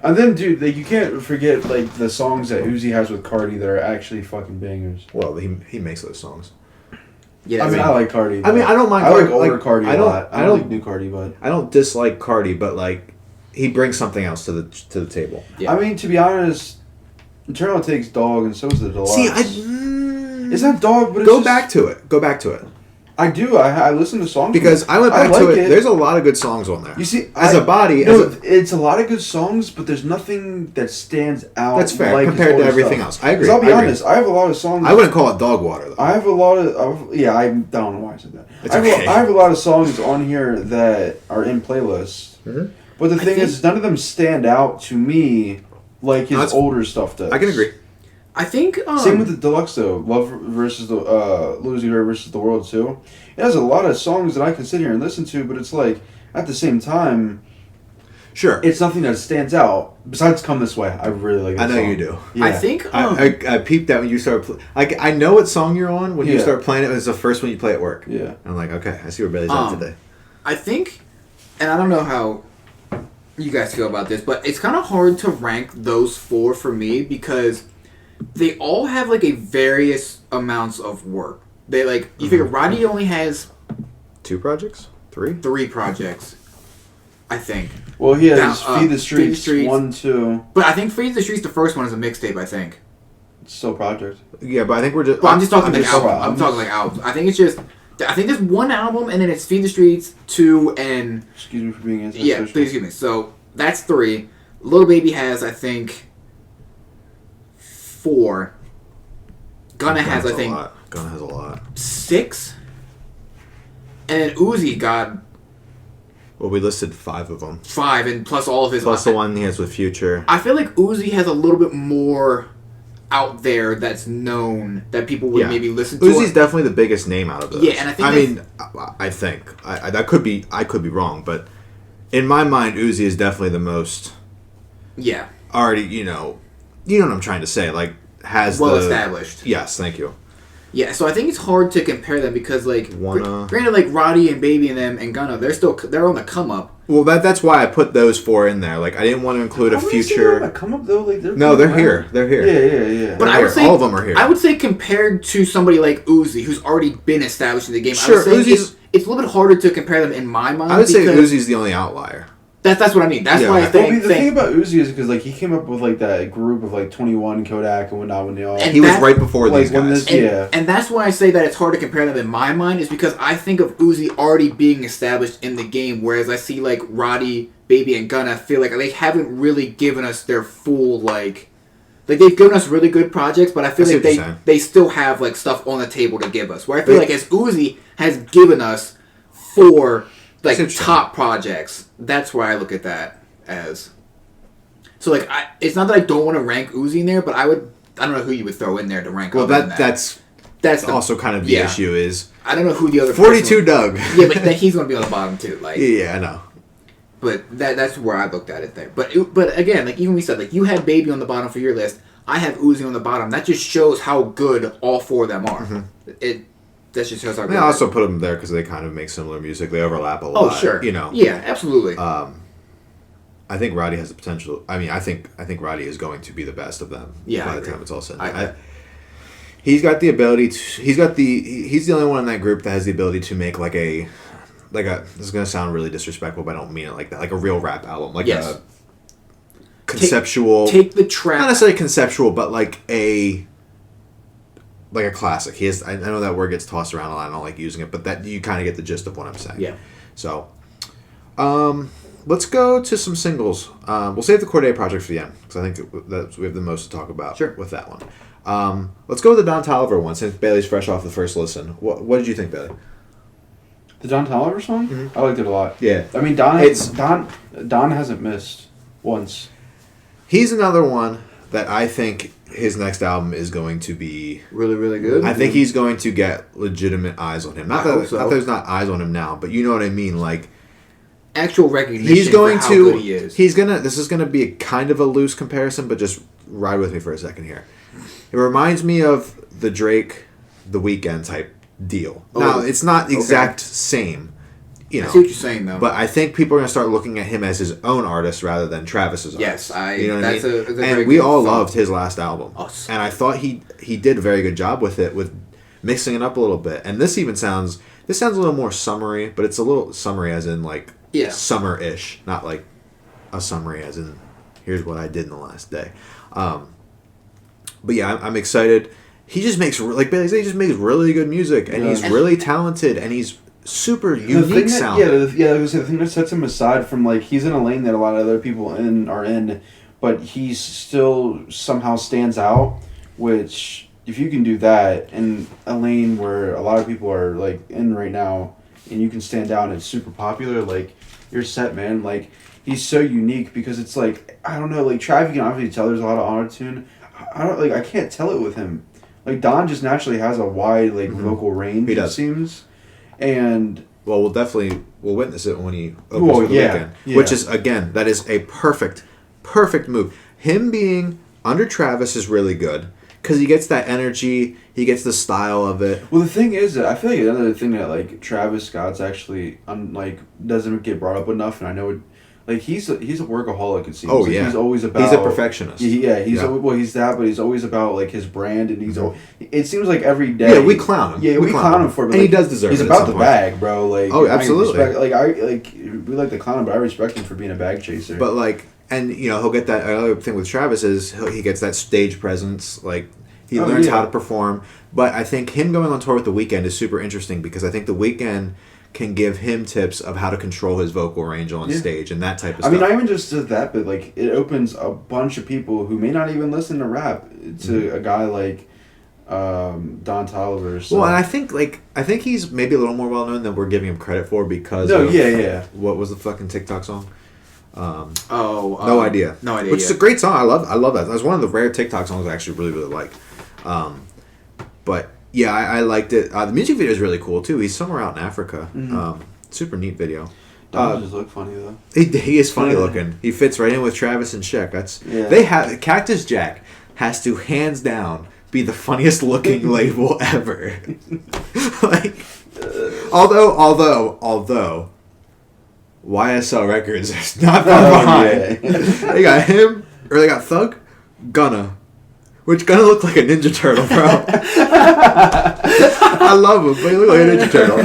And then, dude, like, you can't forget like the songs that Uzi has with Cardi that are actually fucking bangers. well, he makes those songs. Yeah, I mean, I like Cardi. I mean, I don't mind. I like Cardi, older Cardi a lot. I don't like new Cardi, but I don't dislike Cardi, but like he brings something else to the table. Yeah. I mean, to be honest, Eternal takes Dog, and so is the Deluxe. See, It's not Dog, but it's go just, back to it. Go back to it I do. I listen to songs because I went I back to like it. it. There's a lot of good songs on there. You see, as a body, no, it's a lot of good songs, but there's nothing that stands out. that's fair like his compared to older everything stuff. else. I agree. 'Cause I'll be I agree. honest, I have a lot of songs. I wouldn't call it dog water though. I have a lot of yeah. I don't know why I said that. It's I have, okay. I have a lot of songs on here that are in playlists, Mhm. but the thing think- is, none of them stand out to me like his That's- older stuff does. I can agree. I think Same with the Deluxe though. Love versus the Losing Her versus the World too. It has a lot of songs that I can sit here and listen to, but it's like at the same time, Sure, it's nothing that stands out. Besides "Come This Way," I really like. I That know song. you do. Yeah. I think I peeped that when you started. I know what song you're on when you Yeah. start playing it. It's the first one you play at work. Yeah. I'm like, okay, I see where Bailey's at Um, today. I think, and I don't know how you guys feel about this, but it's kind of hard to rank those 4 for me because they all have like a various amounts of work. They like you figure Roddy only has 2 projects, 3. 3 projects, I think. Well, he has Down- Feed the Feed the Streets, Streets. 1, 2. But I think Feed the Streets, the first one, is a mixtape. I think. It's still Project. Yeah, but I think we're just. But I'm just talking like just album. talking I'm albums. talking like albums. I think it's just. I think there's 1 album, and then it's Feed the Streets 2 and Excuse me for being antisocial. yeah. Please excuse me. So that's 3. Lil Baby has I think 4. Gunna has I think Gunna has a lot. 6. And then Uzi got Well, we listed 5 of them. 5, and plus all of his. Plus the one he has with Future. I feel like Uzi has a little bit more out there that's known that people would Yeah. maybe listen to. Uzi's definitely the biggest name out of those. Yeah, and I think I that's- mean, I think I could be wrong, but in my mind, Uzi is definitely the most Yeah, already. You know what I'm trying to say. Like has well the established. Yes, thank you. Yeah, so I think it's hard to compare them because like Wanna- granted like Roddy and Baby and them and Gunna they're on the come up. Well, that's why I put those 4 in there. Like I didn't want to include a How many Future. songs come up though? Like No, they're coming here. around. They're here. Yeah. But They're I would here. say all of them are here. I would say compared to somebody like Uzi who's already been established in the game, I Sure, would say Uzi's- it's a little bit harder to compare them in my mind. I would say because Uzi's the only outlier. that's what I mean. That's Yeah. why I Well, think the thing about Uzi is because like he came up with like that group of like 21 Kodak and whatnot when they all And He was that- right before like, these when guys. this- Yeah. And that's why I say that it's hard to compare them in my mind is because I think of Uzi already being established in the game, whereas I see like Roddy, Baby, and Gunna feel like they haven't really given us their full like they've given us really good projects, but I feel I see like what you're saying. they still have like stuff on the table to give us. Where I feel They- like as Uzi has given us 4 like I see what you're top projects, that's where I look at that as. So like it's not that I don't want to rank Uzi in there, but I don't know who you would throw in there to rank. Well, other than that's that's the, also kind of the yeah. issue is I don't know who the other 42 person- Doug. Yeah, but then he's gonna be on the bottom too. Like, Yeah, I know. but that's where I looked at it there. But again, like even we said, like you had Baby on the bottom for your list. I have Uzi on the bottom. That just shows how good all 4 of them are. That just shows how good. I also put them there because they kind of make similar music. They overlap a lot. oh sure, You know. Yeah, absolutely. I think Roddy has the potential. I mean, I think Roddy is going to be the best of them. Yeah, By I the agree. time it's all said. I and done. agree. He's got the ability to. He's the only one in that group that has the ability to make like a. This is gonna sound really disrespectful, but I don't mean it like that. Like a real rap album, like Yes. a conceptual. Take the not trap. necessarily conceptual, but like a classic. He has. I know that word gets tossed around a lot. I don't like using it, but that you kind of get the gist of what I'm saying. Yeah. So, let's go to some singles. We'll save the Corday project for the end because I think that we have the most to talk about Sure. with that one. Let's go with the Don Toliver one since Bailey's fresh off the first listen. What did you think, Bailey? The Don Toliver song? I liked it a lot. Yeah. I mean, Don It's- Don hasn't missed once. He's another one that I think his next album is going to be Really, really good. I think he's going to get legitimate eyes on him. Not I that, hope so. not that there's not eyes on him now, but you know what I mean. Like actual recognition. he's going for how to. good he is. He's gonna. This is gonna be a kind of a loose comparison, but just ride with me for a second here. It reminds me of the Drake, The Weeknd type deal. Now Oh, it's not okay. exact same, you I know. see what you're saying, though. But I think people are gonna start looking at him as his own artist rather than Travis's yes, artist. You know what I that's mean? a very And we good all thought. loved his last album, Us. and I thought he did a very good job with it, with mixing it up a little bit. And this sounds a little more summery, but it's a little summery as in like Yeah. summer-ish, not like a summary as in here's what I did in the last day. But yeah, I'm excited. He just makes like Bailey said, he just makes really good music, and Yeah. he's really talented, and he's super The unique thing that, sounding. the thing that sets him aside from like he's in a lane that a lot of other people are in, but he still somehow stands out. Which if you can do that in a lane where a lot of people are like in right now, and you can stand out and it's super popular, like you're set, man. Like he's so unique because it's like I don't know, like Trav, you can obviously tell there's a lot of autotune. I can't tell it with him. Like Don just naturally has a wide like vocal range. He It does. seems, and. Well, we'll witness it when he opens Well, for the yeah, weekend. yeah. Which is again, that is a perfect move. Him being under Travis is really good because he gets that energy, he gets the style of it. Well, the thing is that I feel like another thing that like Travis Scott's actually doesn't get brought up enough, and I know it, like he's a workaholic. It seems. Oh, Like, yeah. he's always about. He's a perfectionist. Yeah, he's Yeah. well, he's that, but he's always about like his brand, and it seems like every day. Yeah, we clown him. Yeah, we clown him for it, but, and he like, does deserve He's it. at about some the point. bag, bro. Like Oh, I absolutely. we like to clown him, but I respect him for being a bag chaser. But like, and you know, he'll get that. Another thing with Travis is he gets that stage presence. Like he Oh, learns yeah. how to perform. But I think him going on tour with The Weeknd is super interesting because I think The Weeknd can give him tips of how to control his vocal range on Yeah. stage and that type of I stuff. mean, not even just that, but like it opens a bunch of people who may not even listen to rap to a guy like Don Toliver. So. Well, and I think he's maybe a little more well known than we're giving him credit for because No, of, yeah. What was the fucking TikTok song? No idea. No idea. Which is a great song. I love that. That's one of the rare TikTok songs I actually really like. But yeah, I liked it. The music video is really cool too. He's somewhere out in Africa. Super neat video. Don just look funny though. He is funny Yeah. looking. He fits right in with Travis and Sheck. Yeah. They have Cactus Jack has to hands down be the funniest looking label ever. Like, although YSL Records is not far behind. yeah. They got him, or they got Thug, Gunna, which Gunna looked like a Ninja Turtle, bro. I love him, but he looked like a Ninja Turtle.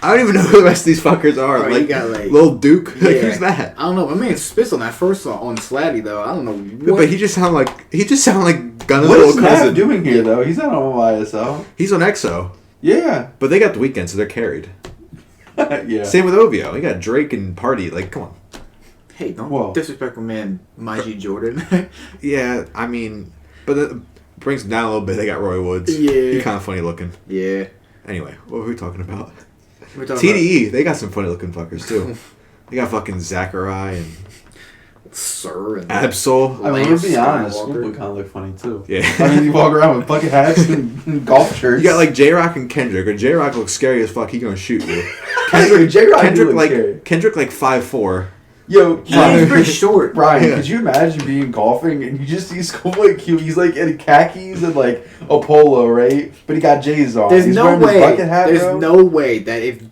I don't even know who the rest of these fuckers are. Bro, you like, got, like- Lil Duke, like, Yeah. who's that? I don't know. My man spits on that first song on Slatty though. I don't know what. But he just sounded like Gunna's What little is Nav cousin. doing here though? He's not on YSL. He's on EXO, Yeah. but they got The Weeknd, so they're carried. Yeah. Same with OVO. He got Drake and Party. Like, come on. Hey, don't Whoa. disrespect my man, G Jordan. Yeah, I mean, but it brings them down a little bit. They got Roy Woods. Yeah. He's kind of funny looking. yeah. Anyway, what were we talking about? We're talking TDE, they got some funny looking fuckers too. They got fucking Zachary and about Sir and Absol. I mean, Lance to be honest, Skywalker. Schoolboy kind of look funny too. Yeah. I mean, you walk around with bucket hats and golf shirts. You got like J Rock and Kendrick. Or J Rock looks scary as fuck. He gonna shoot you. J-Rock Kendrick looks like scary. Kendrick like 5'4". Yo, Yeah, he's pretty short. Brian, Yeah. could you imagine being golfing and you just see Schoolboy Q? He's like in khakis and like a polo, right? But he got J's on. There's He's no wearing his way. bucket hat, There's bro. no way that if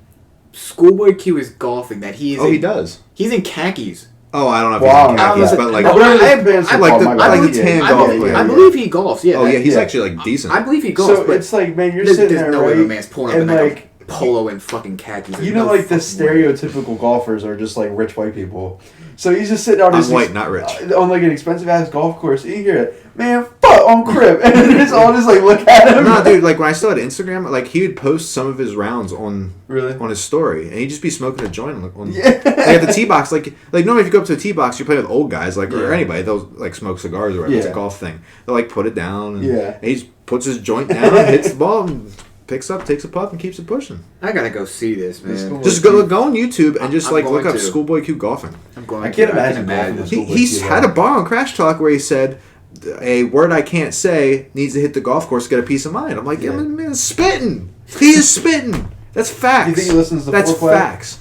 Schoolboy Q is golfing, that he is. Oh, he does. He's in khakis. Oh, I don't know if Wow. he's in I khakis, don't but know. like, No, whatever I- the pants I are like called, the- my I like bad. the tan I golf believe, player. I believe he golfs. Yeah. oh yeah, he's Yeah. actually like decent. I believe he golfs. So but it's like, man, you're there's, sitting there's there, no way right? my man's pulling up and in like like, a polo and fucking khakis. There's you know, no like the fucking way. stereotypical golfers are just like rich white people. So he's just sitting on I'm his white, not rich. on like an expensive ass golf course. And you hear it, man, fuck on crib, and then it's all just like look at him. No, dude, like when I still had Instagram, like he would post some of his rounds on Really? his story, and he'd just be smoking a joint on Yeah. like at the tee box. Like normally if you go up to a tee box, you play with old guys, like or Yeah. anybody, they'll like smoke cigars or whatever. It's a Yeah. golf thing. They'll like put it down, and, Yeah. and he just puts his joint down, hits the ball, and picks up, takes a puff, and keeps it pushing. I gotta go see this, man. Let's go. Just go on YouTube and just I'm look going up to. Schoolboy Q golfing. I'm going. I can't to. imagine golfing with Schoolboy He's Q, had though. a bar on Crash Talk where he said a word I can't say needs to hit the golf course to get a peace of mind. I'm like, Yeah. man, spitting. He is spitting. That's facts. You think he listens to That's foreplay? facts.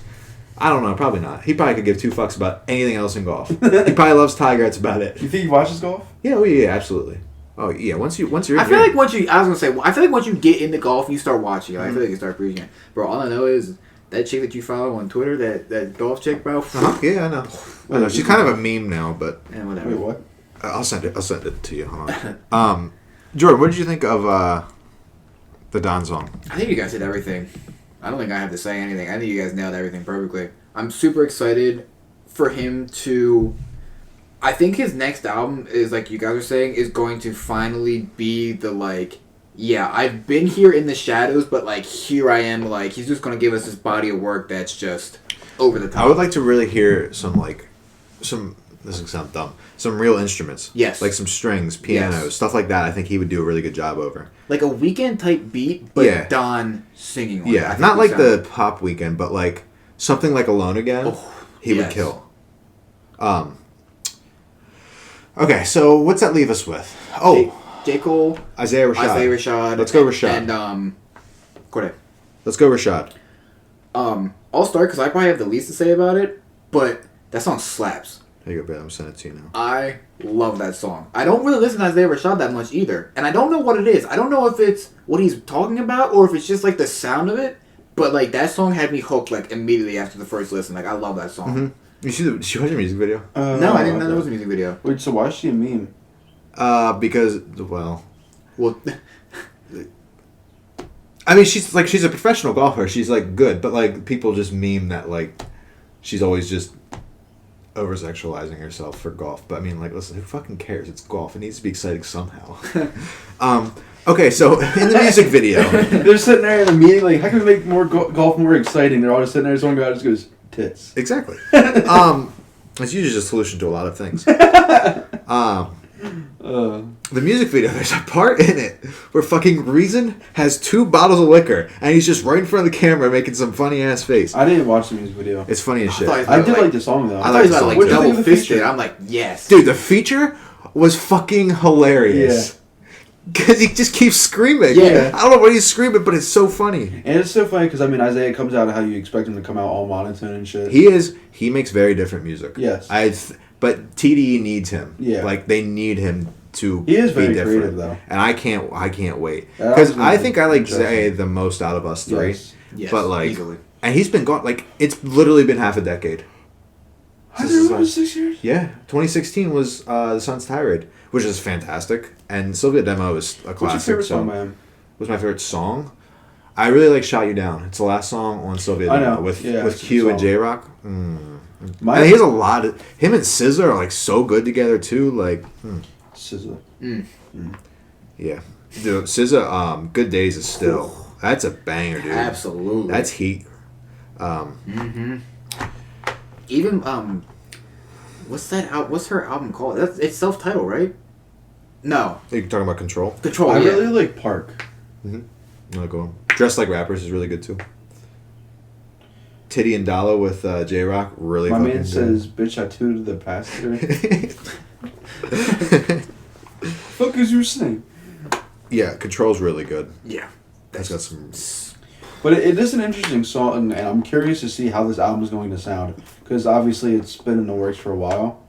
I don't know. Probably not. He probably could give two fucks about anything else in golf. He probably loves Tiger. That's about it. You think he watches golf? Yeah, well, yeah, absolutely. Oh yeah, once you're. I in feel here- like once you, I was gonna say, I feel like once you get into golf and you start watching, I feel like you start appreciating it. Bro, all I know is that chick that you follow on Twitter, that golf chick, bro. Uh-huh. Yeah, I know. I know. She's kind of a meme now, but And whatever. Wait, what? I'll send it. I'll send it to you. Hold on. Jordan, what did you think of the Don song? I think you guys did everything. I don't think I have to say anything. I think you guys nailed everything perfectly. I'm super excited for him to. I think his next album is, like you guys are saying, is going to finally be the, like, yeah, I've been here in the shadows, but, like, here I am, like, he's just going to give us this body of work that's just over the top. I would like to really hear some this is gonna sound dumb, some real instruments. Yes. Like some strings, pianos, Yes. stuff like that. I think he would do a really good job over. Like a Weekend type beat, but Yeah. Don singing on it. I Yeah, think not would like sound- the pop Weekend, but like something like Alone Again. Oh, he would yes. kill. Okay, so what's that leave us with? Oh, J. Cole, Isaiah Rashad. Isaiah Rashad. Let's go Rashad. And, Corday. Let's go Rashad. I'll start because I probably have the least to say about it, but that song slaps. There you go, babe. I'm sending it to you now. I love that song. I don't really listen to Isaiah Rashad that much either, and I don't know what it is. I don't know if it's what he's talking about or if it's just like the sound of it, but like that song had me hooked like immediately after the first listen. Like I love that song. Mm-hmm. Did you watch the music video? No, I didn't know there was a music video. Wait, so why is she a meme? Because, well, Well, I mean, she's a professional golfer. She's like good, but like people just meme that like she's always just over sexualizing herself for golf. But I mean, like, listen, who fucking cares? It's golf. It needs to be exciting somehow. Okay, so in the music video, They're sitting there in a meeting, like, how can we make more golf more exciting? They're all just sitting there, someone guy just goes, tits. exactly. It's usually just a solution to a lot of things. The music video, there's a part in it where fucking Reason has 2 bottles of liquor and he's just right in front of the camera making some funny ass face. I didn't watch the music video. It's funny as shit. thought I did like the song, though. I I like thought he was the about song, to like too. What do you think double of the fisted. feature? I'm like, yes, Dude, the feature was fucking hilarious. Because he just keeps screaming. Yeah. I don't know what he's screaming, but it's so funny. And it's so funny because, I mean, Isaiah comes out how you expect him to come out all monotone and shit. He makes very different music. Yes. But TDE needs him. Yeah. Like, they need him to He is be very different. creative, though. And I can't wait. That Because album's I gonna think be I like interesting. Zay the most out of us 3. Yes. yes, But, like, easily. and he's been gone, like, it's literally been half a decade. Has it been 6 years? Yeah. 2016 was The Sun's Tirade, which is fantastic. And Sylvia Demo is a classic. What's your favorite so- song by him? What's my favorite song? I really like "Shot You Down." It's the last song on Sylvia I Demo know. with Yeah, with it's a Q good and song. J Rock. My And he has a lot of him and SZA are like so good together too. Like, SZA. yeah, dude, SZA. Good Days is still that's a banger, dude. Absolutely. That's heat. Even what's that? What's her album called? It's self-titled, right? No, You're talking about Control. Control. I yeah. really like Park. No, go on. Dressed Like Rappers is really good too. Titty and Dollar with J Rock really. My fucking man good. says, bitch, I tooted the pastor. Fuck is you saying? Yeah, Control's really good. Yeah. That's got some. But it is an interesting song, and I'm curious to see how this album is going to sound. Because obviously it's been in the works for a while.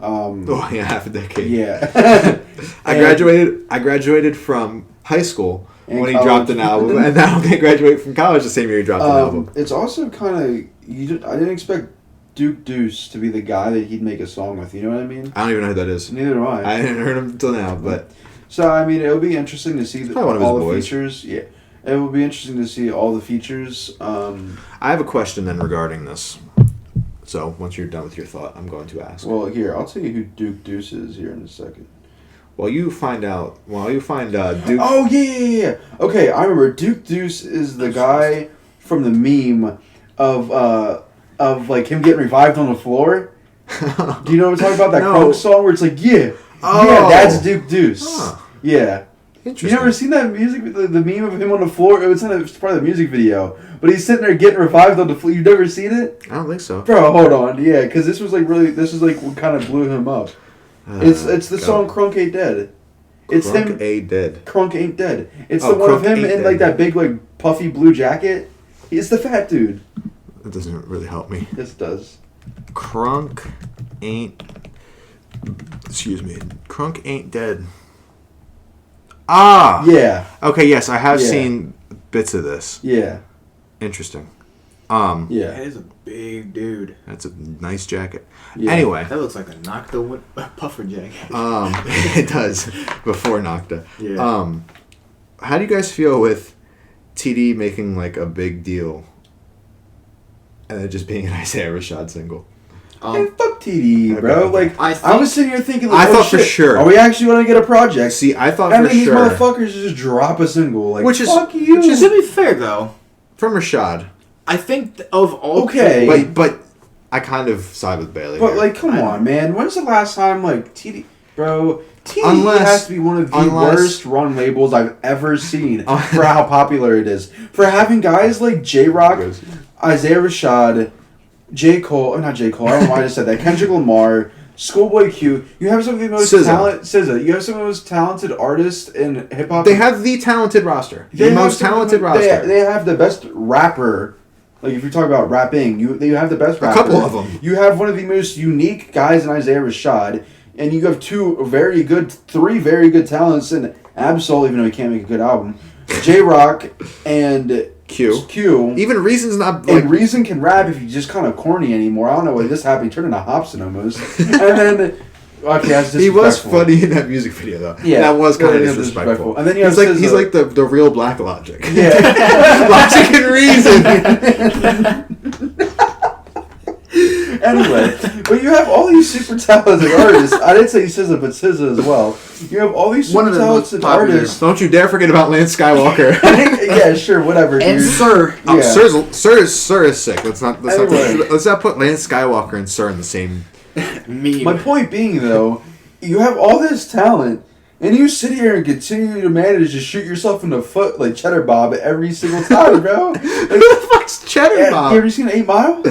Oh yeah, half a decade. Yeah. I graduated from high school And when he college. dropped an album, and now I'm gonna graduate from college the same year he dropped an album. It's also kind of I didn't expect Duke Deuce to be the guy that he'd make a song with. You know what I mean? I don't even know who that is. Neither do I. I hadn't heard him until now, but So I mean, it'll be interesting to see Probably one of his all the boys. features. Yeah, it will be interesting to see all the features. I have a question then regarding this. So once you're done with your thought, I'm going to ask. Well, here I'll tell you who Duke Deuce is here in a second. While you find Duke. Oh yeah. Okay, I remember Duke Deuce is the guy from the meme of like him getting revived on the floor. Do you know what I'm talking about? That No. Croak song where it's like, yeah, Oh. yeah, that's Duke Deuce. Huh. Yeah, You Interesting. never seen that the meme of him on the floor? It's part of the music video, but he's sitting there getting revived on the floor. You've never seen it, I don't think so. bro? Hold on, yeah, because this is like what kind of blew him up. It's the go. song "Crunk Ain't Dead." It's Crunk him. A Dead. Crunk Ain't Dead. It's Oh, the one of Crunk him Ain't in like Dead. that big like puffy blue jacket. He's the fat dude. That doesn't really help me. This does. Crunk ain't. Excuse me. Crunk ain't dead. Ah. Yeah, Okay. Yes, I have Yeah. seen bits of this. yeah, Interesting. That yeah. is a big dude. That's a nice jacket. Yeah. Anyway, That looks like a Nocta puffer jacket. it does before Nocta. Yeah. How do you guys feel with TD making like a big deal, and then just being an Isaiah Rashad single? Hey, fuck TDE, bro. Okay. Like, I I was sitting here thinking, I like, thought for shit, sure. are we actually going to get a project? See, I thought And for then these sure motherfuckers just drop a single. Like, Which is- fuck you. To be fair, though, from Rashad, I think of all Okay. people, but I kind of side with Bailey. But, here. like, come on, man. When's the last time, like, TD... Bro, TDE Unless- has to be one of the unless- worst run labels I've ever seen for how popular it is. For having guys like J-Rock, Isaiah Rashad, J. Cole... Oh, not J. Cole. I don't know why I just said that. Kendrick Lamar... Schoolboy Q, you have some of the most SZA. You have some of the most talented artists in hip hop. They have the talented roster. The most talented roster. They have the best rapper. Like if you talk about rapping, you have the best rapper. A couple of them. You have one of the most unique guys in Isaiah Rashad, and you have three very good talents in Absol, even though he can't make a good album. J-Rock and Q. Even Reason's not and like. Reason can rap if he's just kind of corny anymore. I don't know why this happened. He turned into Hobson almost. And then, okay, that's He was disrespectful. funny in that music video though. Yeah, That was kind of yeah, disrespectful. And then you have he's SZA. like the real Black Logic. Yeah. Logic and Reason. Anyway, but you have all these super talented artists. I didn't say SZA, but SZA as well. You have all these One super of the most talented popular. artists. Don't you dare forget about Lance Skywalker. Yeah, sure, whatever, and dude. Sir, Oh, Yeah. Sir is sick. Let's not Anyway. put Lance Skywalker and Sir in the same. me. My point being, though, you have all this talent, and you sit here and continue to manage to shoot yourself in the foot like Cheddar Bob every single time, bro. Like, Who the fuck's Cheddar yeah, Bob? you ever seen 8 Mile?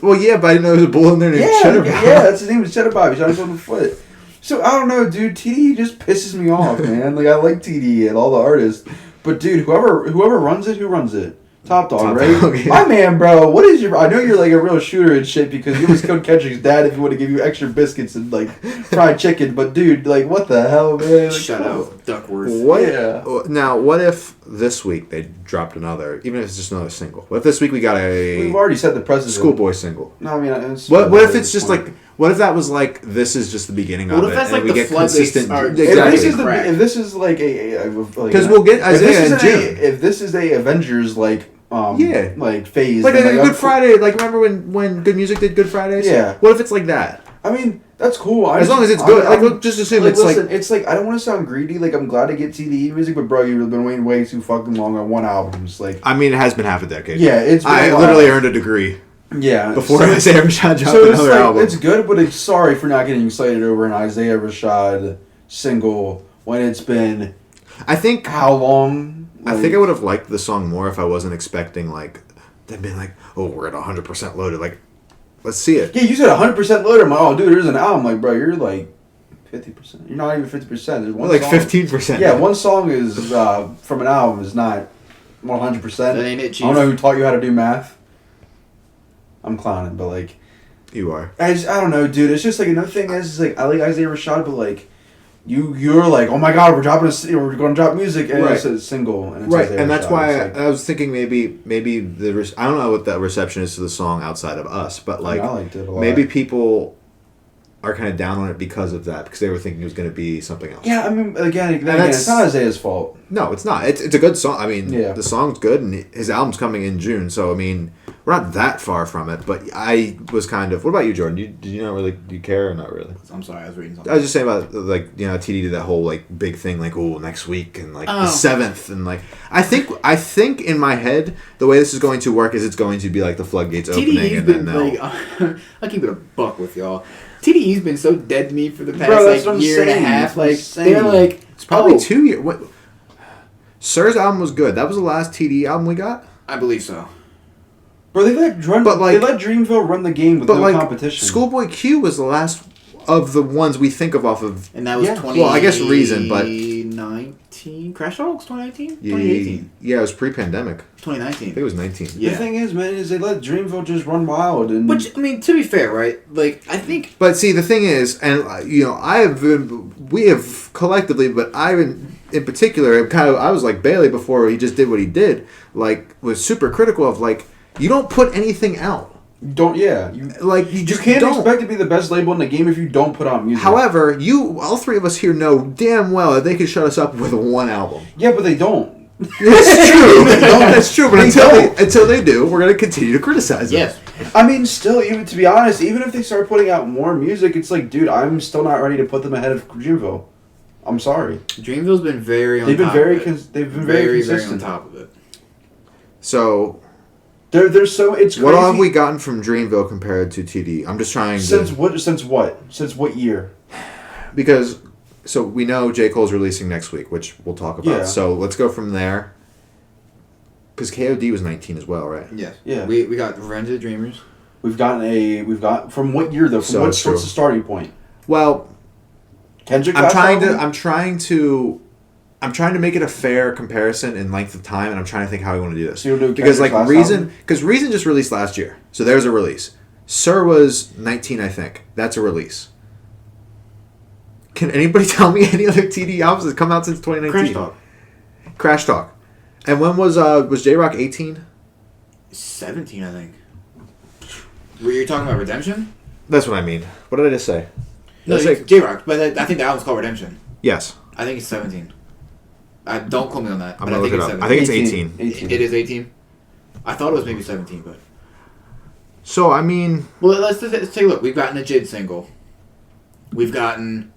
Well, yeah, but I didn't know there was a bull in there named Yeah, Cheddar Bob. yeah, that's his name is Cheddar Bob. He shot himself in the foot. So I don't know, dude. TDE just pisses me off, man. Like I like TDE and all the artists, but dude, whoever runs it, who runs it? Top Dog, Top right? Dog, yeah. My man, bro. What is your? I know you're like a real shooter and shit because you was killed Kendrick's dad if you want to give you extra biscuits and like fried chicken. But dude, like, what the hell, man? Like, Shut come up, Duckworth. What? Yeah. Now, what if this week they dropped another, even if it's just another single? What if this week we got We've a already set the precedent. Schoolboy single? No, I mean, it's What if at it's this just point. like? What if that was like this is just the beginning What of if it, that's and like we the get floodgates consistent? are- If Exactly. this is Crack. if this is like like Because we'll get if this Isaiah is in June. if this is a Avengers like Yeah. like phase Like a then, Good Friday. Like remember when Good Music did Good Fridays? Yeah. What if it's like that? I mean that's cool. As long as it's good. Like we'll just assume it's listen, like. it's like I don't want to sound greedy. Like I'm glad to get TDE music, but bro, you've been waiting way too fucking long on one album. It's like I mean, it has been half a decade. yeah, it's been I a while. literally earned a degree yeah before so, Isaiah Rashad dropped so it's another like album. it's good, but it's sorry for not getting excited over an Isaiah Rashad single when it's been I think how long? I think I would have liked the song more if I wasn't expecting like them being like, oh, we're at 100% loaded. Like, let's see it. Yeah, you said 100% loaded. I'm like, oh, dude, there's an album. Like, bro, you're like 50%. You're not even 50%. There's one Like song. 15%. Yeah, one song is from an album is not 100%. That ain't it, I Chief. don't know who taught you how to do math. I'm clowning, but like, You are. I don't know, dude. It's just like another thing is like I like Isaiah Rashad, but like you're like, oh my god, we're going to drop music and it's a single and it's Right, Isaiah and that's Rashad. why It's like, I was thinking maybe I don't know what that reception is to the song outside of us, but like I liked it a lot. maybe people are kind of down on it because of that, because they were thinking it was going to be something else. yeah, I mean, again, that's- it's not Isaiah's fault. No, it's not. It's a good song. I mean, Yeah. the song's good, and his album's coming in June, so I mean, we're not that far from it. But I was kind of. What about you, Jordan? Did you not really? Do you care or not really? I'm sorry, I was reading something. I was just saying about like TD did that whole like big thing like next week and like the Oh. 7th and like I think in my head the way this is going to work is it's going to be like the floodgates opening TDE's and been then they'll like, I'll keep it a buck with y'all. TDE's been so dead to me for the past Bro, that's what like I'm year and saying. a half. That's what I'm Like saying. they're like It's probably 2 years. What? Sir's album was good. That was the last TD album we got. I believe so. Bro, they let Dreamville run the game with no competition. Schoolboy Q was the last of the ones we think of off of. And that was 20. Well, I guess Reason, but 2019. Crash Dogs 2019. 2018. Yeah, it was pre-pandemic. 2019. I think it was 19. Yeah. The thing is, man, is they let Dreamville just run wild and. Which, I mean, to be fair, right? Like, I think. But see, the thing is, and we have collectively, but I in particular, I was like Bailey before he just did what he did. Like, was super critical of like, you don't put anything out. You You can't don't expect to be the best label in the game if you don't put out music. However, all three of us here know damn well that they could shut us up with one album. Yeah, but they don't. It's true. That's true. But until they do, we're going to continue to criticize them. Yes. I mean, still, even to be honest, even if they start putting out more music, it's like, dude, I'm still not ready to put them ahead of Dreamville. I'm sorry. Dreamville's been very on They've been top very of it. they've been very consistent. Very on top of it. So, they're so it's crazy. What all have we gotten from Dreamville compared to TD? I'm just trying since what year? Because we know J. Cole's releasing next week, which we'll talk about. Yeah. So let's go from there. Because KOD was 19 as well, right? Yes. Yeah. We got Revenge of the Dreamers. We've got from what year though? From what's the starting point? Well, Kendrick. I'm trying to make it a fair comparison in length of time, and I'm trying to think how I want to do this. So you'll do because like Kendrick's last album? Reason just released last year, so there's a release. Sir was 19, I think. That's a release. Can anybody tell me any other TD albums that come out since 2019? Crash Talk. And when was J Rock 18? 17, I think. Were you talking about Redemption? That's what I mean. What did I just say? No, J Rock, but I think the album's called Redemption. Yes. I think it's 17. Don't quote me on that. I'm gonna look it up. I think it's 18. 18. It is 18. I thought it was maybe 17, but. So I mean. Well, let's take a look. We've gotten a Jid single. We've gotten.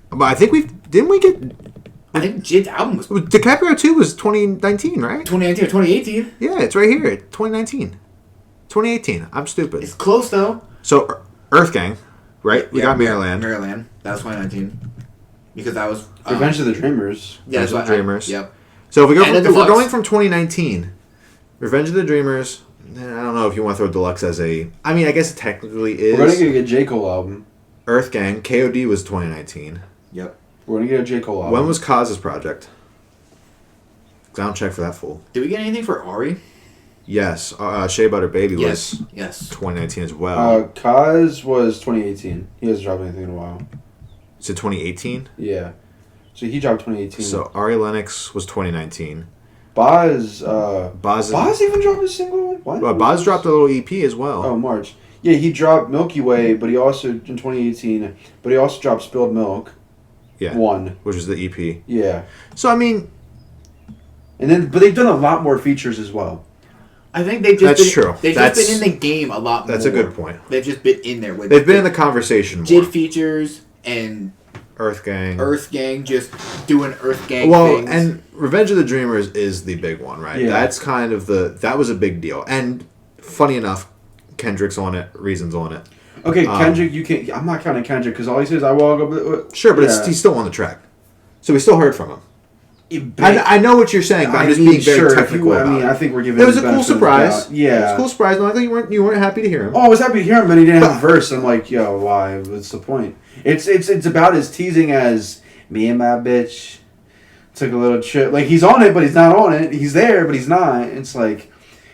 But I think didn't we get. I think Jid's album was. DiCaprio 2 was 2019, right? 2019 or 2018. Yeah, it's right here. 2019. 2018. I'm stupid. It's close though. So Earth Gang, right? We got Maryland. Maryland. That was 2019. Because that was Revenge of the Dreamers. Yeah, Revenge of the Dreamers. Yep. So if we're going from 2019, Revenge of the Dreamers. I don't know if you want to throw Deluxe as a. I mean, I guess it technically is. We're gonna get a J. Cole album. Earth Gang. KOD was 2019. Yep. We're gonna get a J. Cole album. When was Kaz's project? Sound check for that fool. Did we get anything for Ari? Yes. Shea Butter Baby was 2019 as well. Kaz was 2018. He hasn't dropped anything in a while. Is it 2018? Yeah. So he dropped 2018. So Ari Lennox was 2019. Boz even dropped a single? What? Boz dropped a little EP as well. Oh, March. Yeah, he dropped Milky Way, but he also, in 2018, but he also dropped Spilled Milk. Yeah. Which is the EP. Yeah. So, I mean... But they've done a lot more features as well. I think they've just been in the game a lot more. That's a good point. They've just been in there with They've been in the conversation more. Jid features and Earth Gang just doing Earth Gang things. And Revenge of the Dreamers is the big one, right? Yeah. That's kind of that was a big deal. And funny enough, Kendrick's on it, Reason's on it. Okay, Kendrick, you can't. I'm not counting Kendrick because all he says, "I walk up." Sure, but he's still on the track, so we still heard from him. I know what you're saying, but I'm just being very technical about it. I think we're giving. It was a cool surprise. Yeah, it was a cool surprise. No, I think you weren't happy to hear him. Oh, I was happy to hear him, but he didn't have a verse. I'm like, yo, why? What's the point? It's about as teasing as me and my bitch took a little trip. Like he's on it, but he's not on it. He's there, but he's not. It's like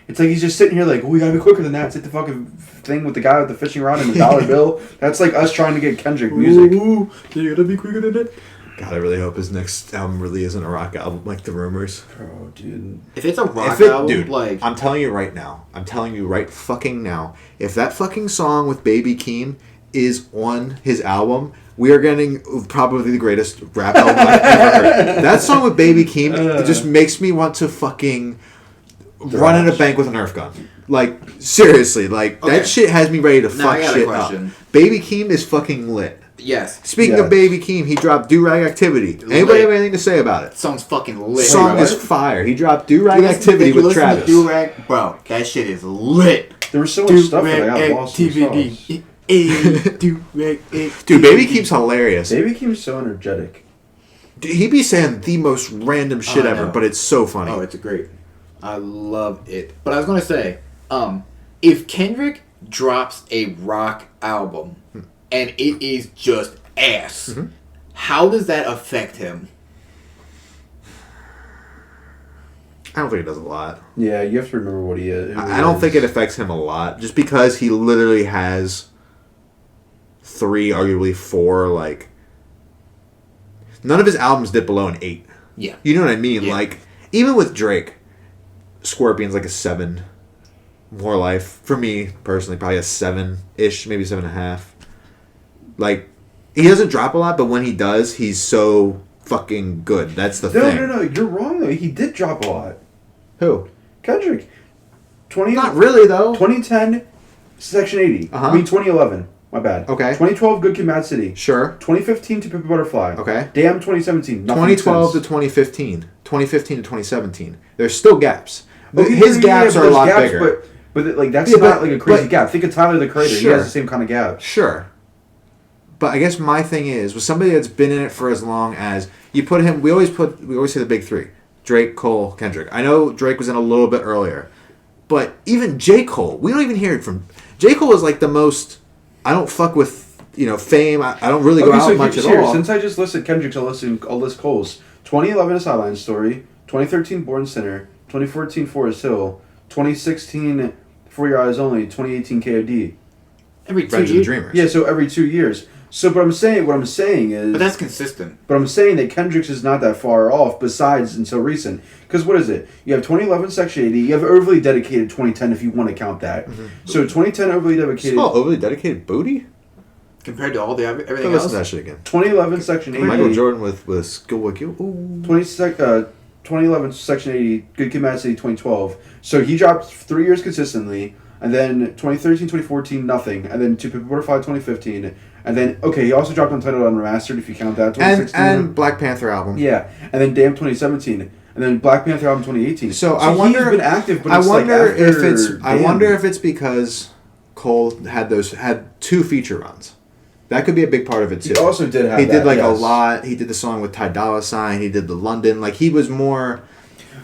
he's just sitting here like, we gotta be quicker than that. It's like the fucking thing with the guy with the fishing rod and the dollar bill. That's like us trying to get Kendrick music. Ooh, you gotta be quicker than that. God, I really hope his next album really isn't a rock album like the rumors. Oh, dude. If it's a rock album, dude, like... I'm telling you right now. I'm telling you right fucking now. If that fucking song with Baby Keem is on his album, we are getting probably the greatest rap album I've ever heard. That song with Baby Keem, it just makes me want to fucking run in a bank with a Nerf gun. Like, seriously, that shit has me ready to fuck shit up. Baby Keem is fucking lit. Yes. Speaking of Baby Keem, he dropped Do Rag Activity. Anybody have anything to say about it? Song's fucking lit. Song is fire. He dropped Do Rag Activity with Travis. Do Rag, bro, that shit is lit. There was so much stuff that I got lost in the sauce. Dude, Baby Keem's hilarious. Baby Keem's so energetic. He be saying the most random shit I ever, know. but it's so funny. Oh, it's great. I love it. But I was gonna say, if Kendrick drops a rock album and it is just ass, how does that affect him? I don't think it does a lot. Yeah, you have to remember what he is. I don't think it affects him a lot, just because he literally has 3, arguably 4, like... None of his albums dip below an 8. Yeah. You know what I mean? Yeah. Like, even with Drake, Scorpion's like a 7. More Life, for me, personally, probably a 7-ish, maybe 7.5. Like, he doesn't drop a lot, but when he does, he's so fucking good. That's the thing. No, you're wrong though. He did drop a lot. Who? Kendrick. Not really, though. 2010, Section 80. Uh-huh. I mean 2011. My bad. Okay. 2012, Good Kid, Mad City. Sure. 2015 to Pimp a Butterfly. Okay. Damn, 2017. Nothing 2012 to since. 2015. 2015 to 2017. There's still gaps. But Okay, his gaps but are a there's lot gaps, bigger. But like that's Yeah, not but- like a crazy but- gap. Think of Tyler the Creator. He Sure. has the same kind of gap. Sure. But I guess my thing is, with somebody that's been in it for as long as you put him, we always say the big 3: Drake, Cole, Kendrick. I know Drake was in a little bit earlier, but even J. Cole, we don't even hear it from J. Cole. Is like the most. I don't fuck with fame. I don't really go out much at all. Since I just listed Kendrick's, I'll list Cole's. 2011, A Sideline Story. 2013, Born Sinner. 2014, Forest Hill. 2016, For Your Eyes Only. 2018, KOD. Every 2 Revenge of the years. Dreamers. Yeah, so every 2 years. So, what I'm saying is, But that's consistent. but I'm saying that Kendrick's is not that far off. Besides, until recent, because what is it? You have 2011, Section 80. You have Overly Dedicated 2010, if you want to count that. So 2010, Overly It's Dedicated. called Overly Dedicated Booty. Compared to all the Go everything listen else. to that shit again. 2011, Section 80. Michael Jordan with Schoolboy Q. Ooh. 2011, Section 80, Good Kid, Mad City, 2012. So he dropped 3 years consistently, and then 2013, 2014, nothing, and then To Pimp a Butterfly, 2015, and then, okay, he also dropped Untitled Unremastered, if you count that, 2016. And Black Panther album. Yeah, and then Damn, 2017, and then Black Panther album, 2018. So I wonder. he's been active, but I it's wonder like after if it's. I Damn. wonder if it's because Cole had 2 feature runs. That could be a big part of it too. He also did have He did that, like a yes. lot. He did the song with Ty Dolla $ign. He did the London. Like he was more.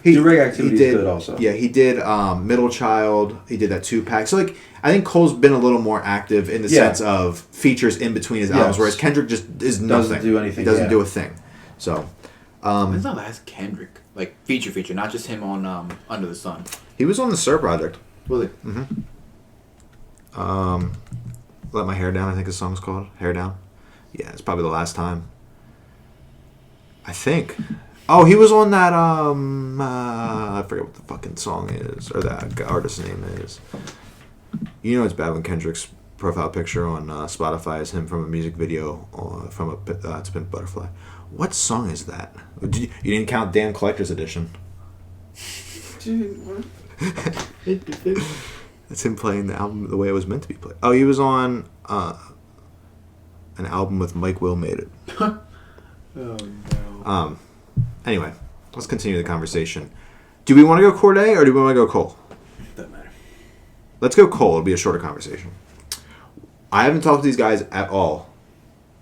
Direct Activity is did, good also. Yeah, he did Middle Child. He did that 2-pack. So like I think Cole's been a little more active in the Yeah. sense of features in between his albums, Yes. whereas Kendrick just is nothing. Doesn't do anything, He doesn't yeah. do a thing. So When's the last Kendrick feature, not just him on Under the Sun? he was on the Sir Project. Was it? Let My Hair Down, I think his song's called. Hair Down. Yeah, it's probably the last time. I think. Oh, he was on that, I forget what the fucking song is, or that artist's name is. You know it's bad when Kendrick's profile picture on Spotify is him from a music video from To Pimp a Butterfly. What song is that? You didn't count Damn Collector's Edition. Dude, what? That's him playing the album the way it was meant to be played. Oh, he was on an album with Mike Will Made It. Oh no. Anyway, let's continue the conversation. Do we want to go Corday or do we want to go Cole? Doesn't matter. Let's go Cole. It'll be a shorter conversation. I haven't talked to these guys at all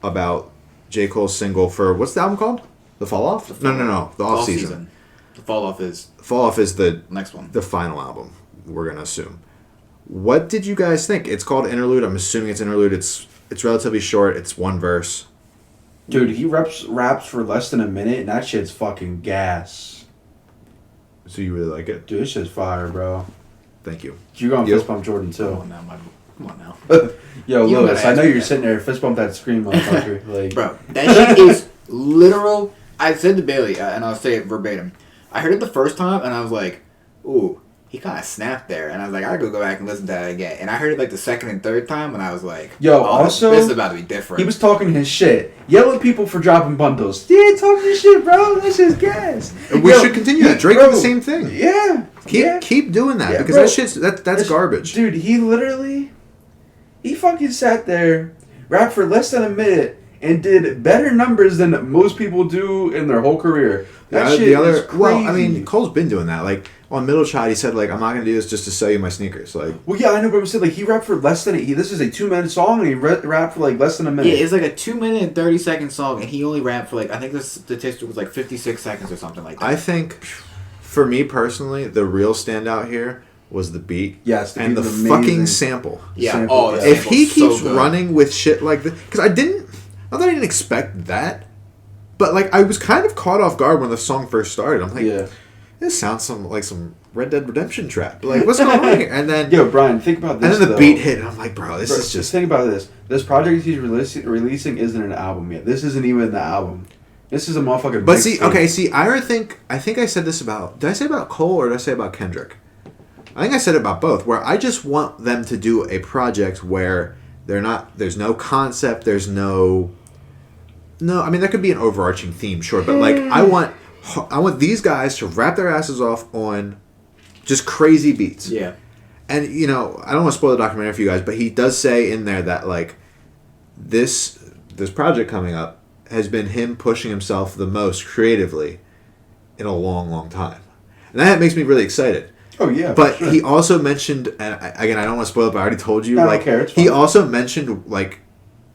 about J. Cole's single for, what's the album called? The Fall Off? No. The Off Season. The Fall Off is Fall Off is the next one. the final album, we're going to assume. What did you guys think? It's called Interlude. I'm assuming it's Interlude. It's relatively short. It's one verse. Dude, he raps for less than a minute, and that shit's fucking gas. So you really like it? Dude, this shit's fire, bro. Thank you. You're going You? fist bump Jordan, Come too. on now, Michael. Come on now. Yo, You Lewis, gotta I know ask me you're that. sitting there, fist bump that scream, motherfucker. Like, Bro, that shit is literal. I said to Bailey, and I'll say it verbatim. I heard it the first time, and I was like, ooh, he kind of snapped there. And I was like, I gotta go back and listen to that again. And I heard it like the second and third time, and I was like, Yo, oh, also, this is about to be different. he was talking his shit. Yell at people for dropping bundles. Yeah, talking his shit, bro. This is gas. We Yo, should continue that. Drake bro, did the same thing. Yeah. Keep doing that Yeah, because bro. that shit's that's garbage. Dude, he fucking sat there, rapped for less than a minute, and did better numbers than most people do in their whole career. That shit is crazy. Well, I mean, Cole's been doing that. Like on Middle Child, he said like, I'm not gonna do this just to sell you my sneakers. Like, Well, yeah, I know, but I'm saying like he rapped for less than this is a 2-minute song, and he rapped for like less than a minute. Yeah, it's like a 2-minute and 30-second song, and he only rapped for like, I think the statistic was like 56 seconds or something like that. I think, for me personally, the real standout here was the beat. Yes, the and beat the was fucking amazing. sample. Yeah. Sample, Oh, yeah. the If he sample's so keeps good. running with shit like this, because not that I didn't expect that, but like I was kind of caught off guard when the song first started. I'm like, Yeah. this sounds like some Red Dead Redemption trap. Like, what's going on here? And then, Yo, Brian, think about this. and then the though. beat hit, and I'm like, bro, this is just. Think about this. This project he's releasing isn't an album yet. This isn't even the album. This is a motherfucking. But see, mixtape. okay, see, I think I said this about. Did I say about Cole or did I say about Kendrick? I think I said it about both. Where I just want them to do a project where there's no concept, there's no. I mean, there could be an overarching theme, sure, but like I want these guys to wrap their asses off on just crazy beats. Yeah. And I don't want to spoil the documentary for you guys, but he does say in there that like this project coming up has been him pushing himself the most creatively in a long, long time, and that makes me really excited. Oh yeah. But for sure. he also mentioned, and again, I don't want to spoil it, but I already told you. No, I don't like care, it's he fine. also mentioned like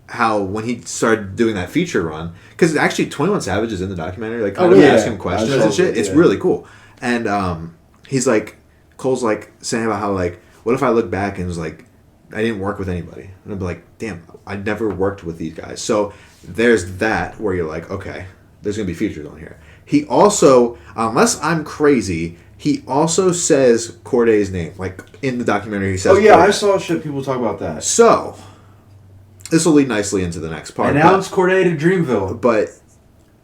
how when he started doing that feature run, because actually 21 Savage is in the documentary, like kind Oh, of yeah. asking questions I saw and shit. it, It's yeah. really cool. And he's like, Cole's like saying about how like, what if I look back and was like, I didn't work with anybody, and I'd be like, damn, I never worked with these guys. So there's that where you're like, okay, there's gonna be features on here. He also, unless I'm crazy, he also says Corday's name, like in the documentary. He says, Oh yeah, Corday. I saw shit people talk about that. So this will lead nicely into the next part. Announce Corday to Dreamville. But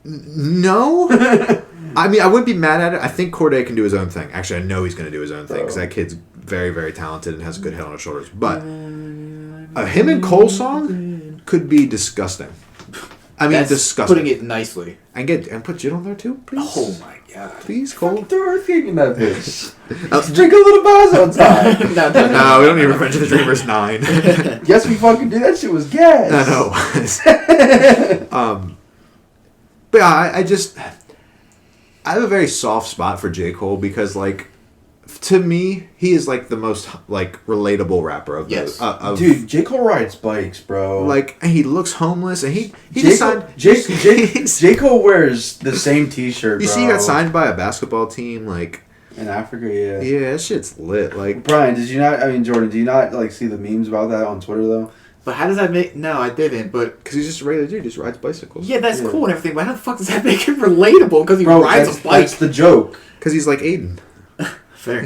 no. I mean, I wouldn't be mad at it. I think Corday can do his own thing. Actually, I know he's going to do his own thing because that kid's very, very talented and has a good head on his shoulders. But a him and Cole song could be disgusting. I mean, That's disgusting. putting it nicely. And put Jit on there too, please. Oh my god. Please, Cole. Throw a thing in that bitch. Let's drink a little buzz on time. No, we don't need Revenge of the Dreamers 9. Yes, we fucking do. That shit was gas. I know. But yeah, I have a very soft spot for J. Cole because, like, to me, he is like the most like relatable rapper of Yes. of Dude, J. Cole rides bikes, bro. like he looks homeless and he J. just Cole, signed. J. Cole wears the same T-shirt. You bro. see, he got signed by a basketball team. Like, in Africa. Yeah. yeah, that shit's lit. Like, Brian, did you not? I mean, Jordan, do you not like see the memes about that on Twitter though? But how does that make... No, I didn't, but... because he's just a regular dude, just rides bicycles. Yeah, that's Yeah. cool and everything, but how the fuck does that make him relatable? Because he rides a bike. That's the joke. because he's like Aiden. Fair.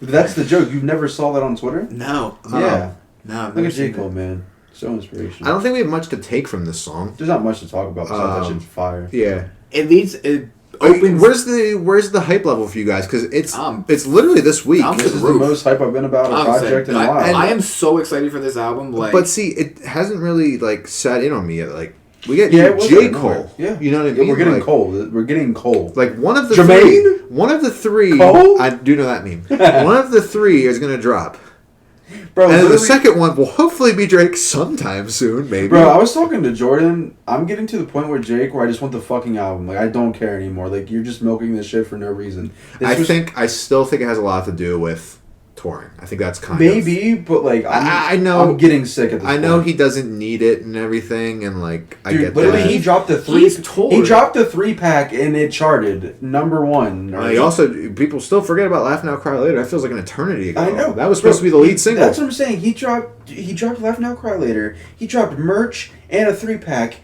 That's the joke. You never saw that on Twitter? No. Yeah. No, I've Look never at J. seen Cole, that. man. So inspirational. I don't think we have much to take from this song. There's not much to talk about besides that shit's fire. Yeah. It leads... It Opens, opens... where's the hype level for you guys? Because it's Um, it's literally this week. I'm- This is the Roof. most hype I've been about a I'm project saying, in a while. I am so excited for this album. Like, But see, it hasn't really like sat in on me yet. Like we get Yeah, it was J. out of Cole. nowhere. Yeah. You know what I Yeah, mean? we're getting like, cold. We're getting cold. Like one of the Jermaine? three. Cole? I do know that meme. One of the three is gonna drop, Bro, and then the literally- second one will hopefully be Drake sometime soon, maybe. Bro, I was talking to Jordan. I'm getting to the point where Jake, where I just want the fucking album. Like, I don't care anymore. Like, you're just milking this shit for no reason. I still think it has a lot to do with touring. I think that's kind Maybe, but like, I know- I'm getting sick at this I know point. he doesn't need it and everything, and like I Dude, get literally, that. he dropped a He's three. toured. He dropped a 3-pack and it charted #1. He also people still forget about Laugh Now Cry Later. That feels like an eternity ago. I know that was supposed to be the lead single. That's what I'm saying. He dropped Laugh Now Cry Later. He dropped merch and a 3-pack,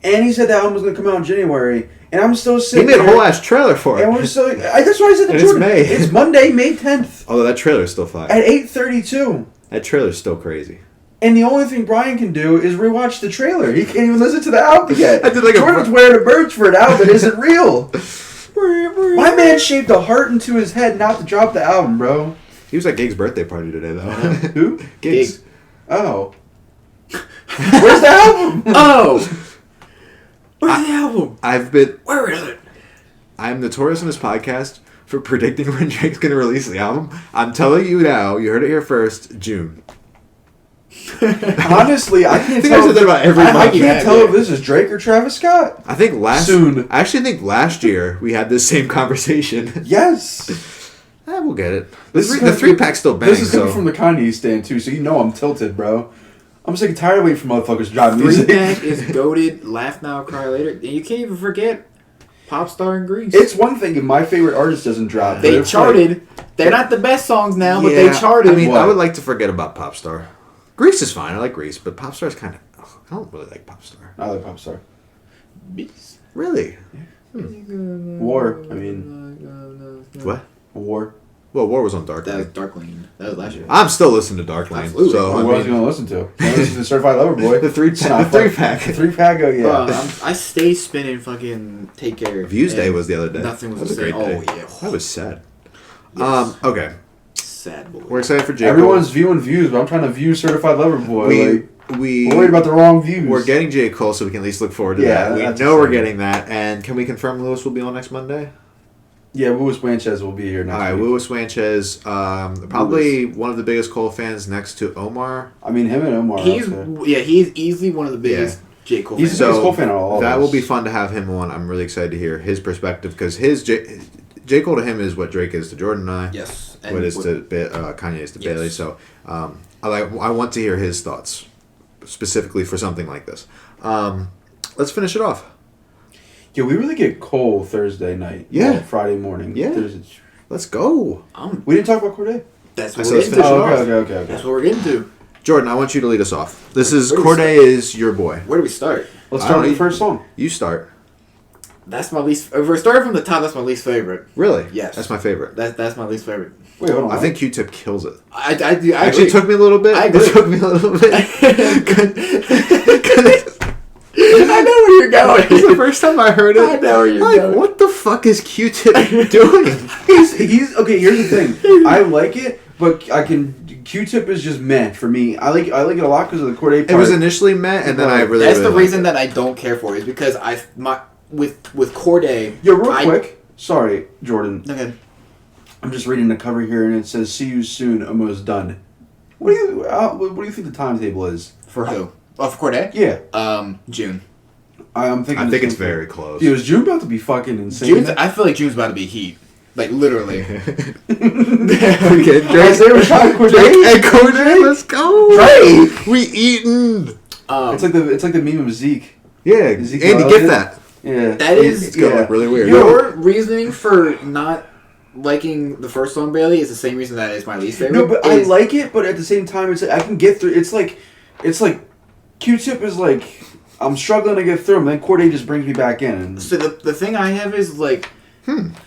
and he said the album was gonna come out in January. And I'm still He sitting made a there, whole ass trailer for it. And we're so. That's why I said to And it's Jordan. May. It's Monday, May 10th Although that trailer's still fire. at 8:32. That trailer's still crazy. And the only thing Brian can do is rewatch the trailer. He can't even listen to the album yet. I did like a- Jordan's wearing a merch for an album that isn't real. My man shaved a heart into his head not to drop the album, bro. He was at Gig's birthday party today, though. Who? Gig's. Gig. Oh. Where's the album? oh, where's the album? Where is it? I'm notorious on this podcast for predicting when Drake's gonna release the album. I'm telling you now. You heard it here first. June. Honestly, I can't I think tell. I said that about every I month. can't tell if this is Drake or Travis Scott. I think Soon. I actually think last year we had this same conversation. Yes. We'll get it. This is The coming 3-pack's still banging. This is coming from the Kanye stand too, so you know I'm tilted, bro. I'm sick and tired of waiting for motherfuckers to drop music. 3-pack is goated. Laugh now, cry later. And you can't even forget Popstar in Greece. It's one thing if my favorite artist doesn't drop. but They it's charted. They're not the best songs now, but they Yeah, charted. I mean, What? I would like to forget about Popstar. Grease is fine. I like Grease, but Popstar is kind of. I don't really like Popstar. I like Popstar. Really? War. I mean, What? War. Well, War was on Dark That was Lane. Dark Lane. That was last year. I'm still listening to Dark Lane. Absolutely. So, What I was I mean, gonna listen to? I listen to Certified Lover Boy. the 3-pack. 3-pack. Oh yeah. Bro, I stay spinning fucking Take Care. Views Day and was the other day. Nothing was That was the a same. great day. Oh, yeah. That was sad. Yes. Okay. Sad boy. We're excited for J. Everyone's viewing views, but I'm trying to view Certified Lover Boy. We We're worried about the wrong views. We're getting J. Cole, so we can at least look forward to Yeah, that. We that's know we're exciting. getting that. And can we confirm Lewis will be on next Monday? Yeah, Louis Sanchez will be here next All right, week. Lewis Sanchez, probably one of the biggest Cole fans next to Omar. I mean, him and Omar. He's okay. he's easily one of the biggest J. Cole He's fans. the biggest Cole fan of all of that us. will be fun to have him on. I'm really excited to hear his perspective because J. Cole to him is what Drake is to Jordan and I. Yes. What is to Kanye is to Yes. Bailey. So I want to hear his thoughts specifically for something like this. Let's finish it off. Yeah, we really get Cole Thursday night. Yeah. Well, Friday morning. Yeah. Thursday. Let's go. We didn't talk about Corday. That's I what said we're let's getting finish to. it off. Okay. That's what we're getting to. Jordan, I want you to lead us off. This is Where do we Corday is your boy. Where do we start? Let's I start don't with the first song. You start. That's my least. If we're starting from the top, that's my least favorite. Really? Yes. That's my favorite. That's my least favorite. Wait, hold on. I think Q-Tip kills it. I Actually, agree. it took me a little bit. I agree. It took me a little bit. I know where you're going. It's the first time I heard it. I know where you're like, going. what the fuck is Q-Tip doing? he's okay. Here's the thing. I like it, but I can. Q-Tip is just meh for me. I like it a lot because of the Corday part. It was initially met, and then I really. That's really the reason liked that I don't care for it is because with Corday. Yo, real quick. Sorry, Jordan. Okay. I'm just reading the cover here, and it says "See you soon, almost done." What do you think the timetable is? For who? Oh, for Corday? Yeah, June. I'm thinking. I the think same it's thing. very close. Dude, is June about to be fucking insane? June's. I feel like June's about to be heat. Like literally. Okay, Isaiah Rashad, Corday. Drake and Corday, let's go. Drake. We eating. It's like the meme of Zeke. Yeah, Ezekiel Andy, Elliott? get that. Yeah, That is- It's gonna look really weird. Your reasoning for not liking the first song, Bailey, is the same reason that is my least favorite. No, but I is- like it. But at the same time, it's I can get through. It's like Q-Tip is like I'm struggling to get through him. Then Corday just brings me back in. And So the thing I have is like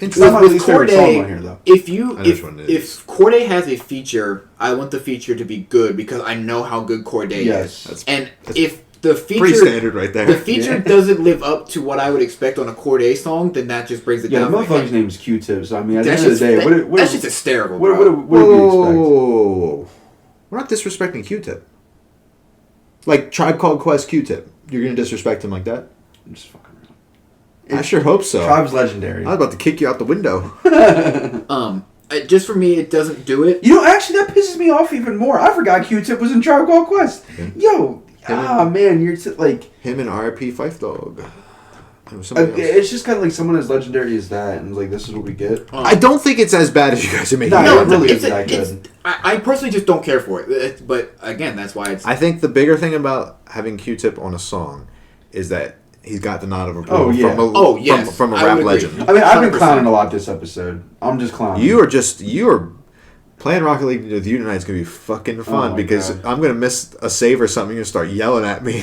it's not my with least favorite Corday, song on here though. if you I know which one it is. if Corday has a feature, I want the feature to be good because I know how good Corday Yes. is. And if the feature Pretty standard right there. the feature doesn't live up to what I would expect on a Corday song, then that just brings it Yeah, the down. motherfucker's name is Q-Tip. So I mean, at the That's end of the just day, what that's just hysterical. what bro. do we expect? Whoa. We're not disrespecting Q-Tip. Like Tribe Called Quest Q-Tip. You're gonna disrespect him like that? I'm just fucking I sure hope so. Tribe's legendary. I was about to kick you out the window. Just for me, it doesn't do it. You know, actually, that pisses me off even more. I forgot Q-Tip was in Tribe Called Quest. Yo, man, you're like. Him and RP Fife Dog. It was somebody else. It's just kind of like someone as legendary as that, and like this is what we get. I don't think it's as bad as you guys are making No, it. no, out. it really it's isn't that good. I personally just don't care for it. But again, that's why it's. I think the bigger thing about having Q-Tip on a song is that he's got the nod of approval Oh, yeah. from Yes, from a I rap would agree. legend. I mean, I've been 100%. clowning a lot this episode. I'm just clowning. You are playing Rocket League with you tonight is gonna be fucking fun my because God. I'm gonna miss a save or something. You're gonna start yelling at me.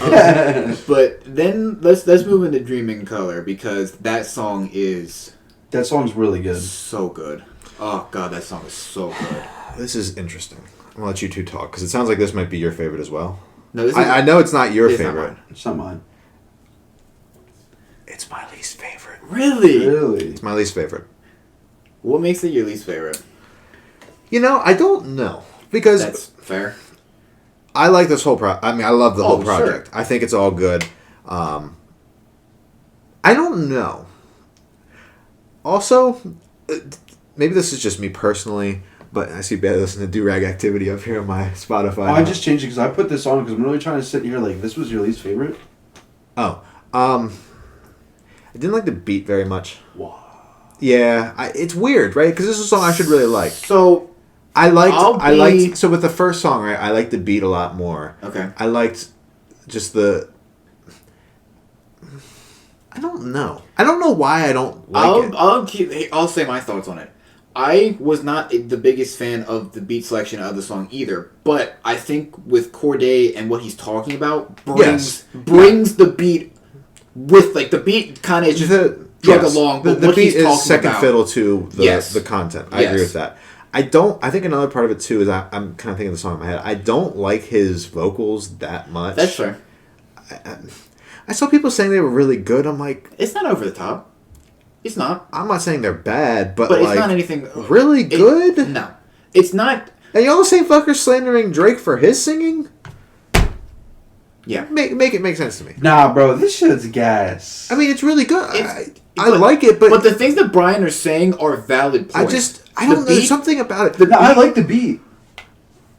But then let's move into Dream in Color because that song is That song's really good. so good. Oh god, that song is so good. This is interesting. I'm gonna let you two talk because it sounds like this might be your favorite as well. No, this is, I know it's not your it's not favorite. mine. It's not mine. It's my least favorite. Really? Really? It's my least favorite. What makes it your least favorite? You know, I don't know because That's fair. I like this whole I mean, I love the Oh, whole project. sure. I think it's all good. I don't know. Also, maybe this is just me personally, but I see Bailey listening to Do-Rag Activity up here on my Spotify. Oh, I just changed it because I put this on because I'm really trying to sit here like this was your least favorite. I didn't like the beat very much. Wow. Yeah, it's weird, right? Because this is a song I should really like. So I liked. So with the first song, right, I liked the beat a lot more. okay. I liked just the. I don't know. I don't know why I don't like it. I'll say my thoughts on it. I was not the biggest fan of the beat selection of the song either, but I think with Corday and what he's talking about brings the beat with like the beat kind of just drug along. But the what beat he's talking is second about, fiddle to the content. I agree with that. I think another part of it too is I'm kind of thinking of the song in my head. I don't like his vocals that much. That's fair. I saw people saying they were really good. I'm like, it's not over the top. It's not. I'm not saying they're bad, but But like, it's not anything really good. No, it's not. And y'all say fuckers slandering Drake for his singing? Yeah. Make it make sense to me. Nah, bro, this shit's gas. I mean, it's really good. I But- like it, but the things that Brian are saying are valid points. I don't know. There's something about it. No, I like the beat.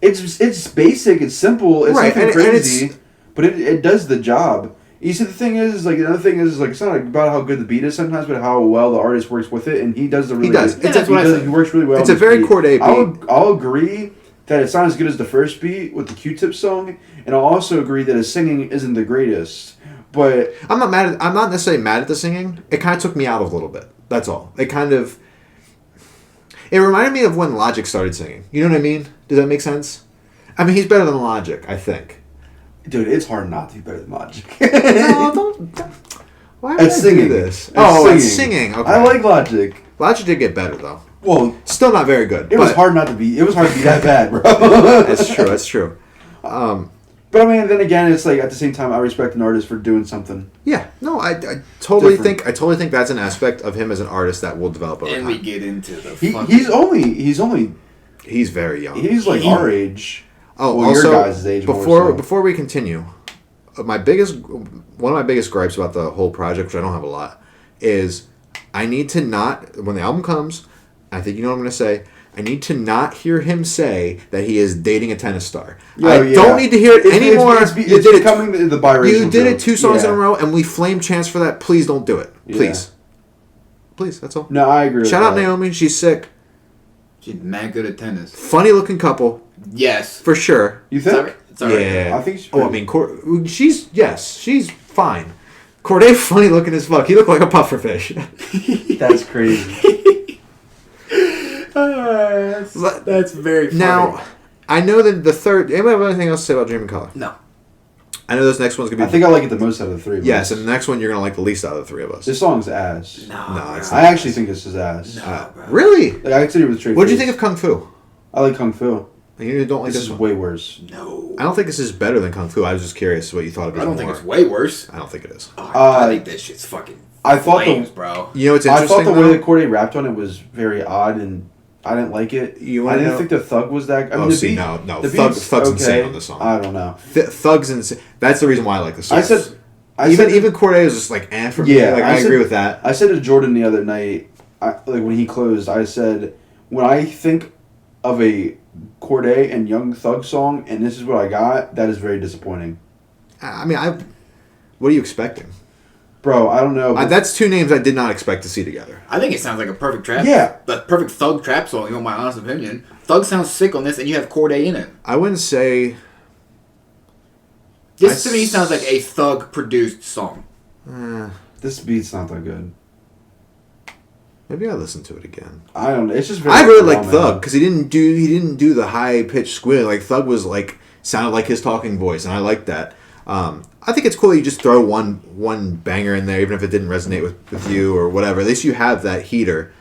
It's basic. It's simple. It's Right, nothing and crazy, it's- but it does the job. You see, the thing is, like, another thing is, like, it's not about how good the beat is sometimes, but how well the artist works with it, and he does the really. He does. He, That's what I said. he works really well. It's with a very beat. Corday beat. I'll agree that it's not as good as the first beat with the Q-Tip song, and I'll also agree that his singing isn't the greatest. But I'm not necessarily mad at the singing. It kind of took me out a little bit. That's all. It reminded me of when Logic started singing. You know what I mean? Does that make sense? I mean, he's better than Logic, I think. dude, it's hard not to be better than Logic. No, don't. Why would At I singing. do this? At It's singing. Okay. I like Logic. Logic did get better though. Well, Still not very good. it was hard not to be. It was hard to be that bad, bro. That's true. That's true. But I mean, then again, it's like at the same time, I respect an artist for doing something. Yeah. No, I totally Different. think that's an aspect of him as an artist that will develop over And time. we get into the He's only He's very young. he's like our age. Oh, Well, also, your guys' age more before so. before we continue, one of my biggest gripes about the whole project, which I don't have a lot, is I need to not, when the album comes, I think you know what I'm going to say, I need to not hear him say that he is dating a tennis star. I don't need to hear it anymore. It's becoming the biracial. You did it joke. 2 songs in Yeah. a row, and we flame chance for that. Please don't do it. Please. Please, that's all. No, I agree. Shout with out that. Naomi. She's sick. She's mad good at tennis. Funny looking couple, Yes. for sure. You think? It's all right. Yeah. I think she's Oh, I pretty- mean, she's fine. Corday funny looking as fuck. He looked like a pufferfish. That's crazy. That's very funny. Now, I know that the third. Anybody have anything else to say about Dream in Color? No. I know this next one's gonna I be. think I like it the most out of the three. Of Yes, us. and the next one you're gonna like the least out of the 3 of us. This song's ass. No, No, bro. it's I actually think this is ass. No, bro. Really? Like, I consider it with straight. What did you face. think of Kung Fu? I like Kung Fu. You don't like This this is one? way worse. No. I don't think this is better than Kung Fu. I was just curious what you thought of it. I don't think more. it's way worse. I don't think it is. Oh, Uh, I think this shit's fucking I thought flames, the bro. You know what's I interesting? thought the way though? that Corday rapped on it was very odd, and I didn't like it. You I wanna didn't know- think the thug was that. I mean, Oh, the see, beat, no. the Thug's beat's insane on this song. I don't know. Thugs and that's the reason why I like this song. I said even Corday is just like for me. Yeah, Like, I agree with that. I said to Jordan the other night, like when he closed, I said, when I think of a Corday and Young Thug song, and this is what I got, that is very disappointing. I mean, what are you expecting? Bro, I don't know. That's 2 names I did not expect to see together. I think it sounds like a perfect trap. Yeah. The perfect Thug trap song, you know my honest opinion. Thug sounds sick on this, and you have Corday in it. I wouldn't say. This to me sounds like a Thug produced song. This beat's not that good. Maybe I'll listen to it again. I don't know. It's just very I really like raw, man. Thug because he didn't do the high pitched squeal. Like Thug was like sounded like his talking voice, and I like that. I think it's cool that you just throw one banger in there, even if it didn't resonate with you or whatever. At least you have that heater.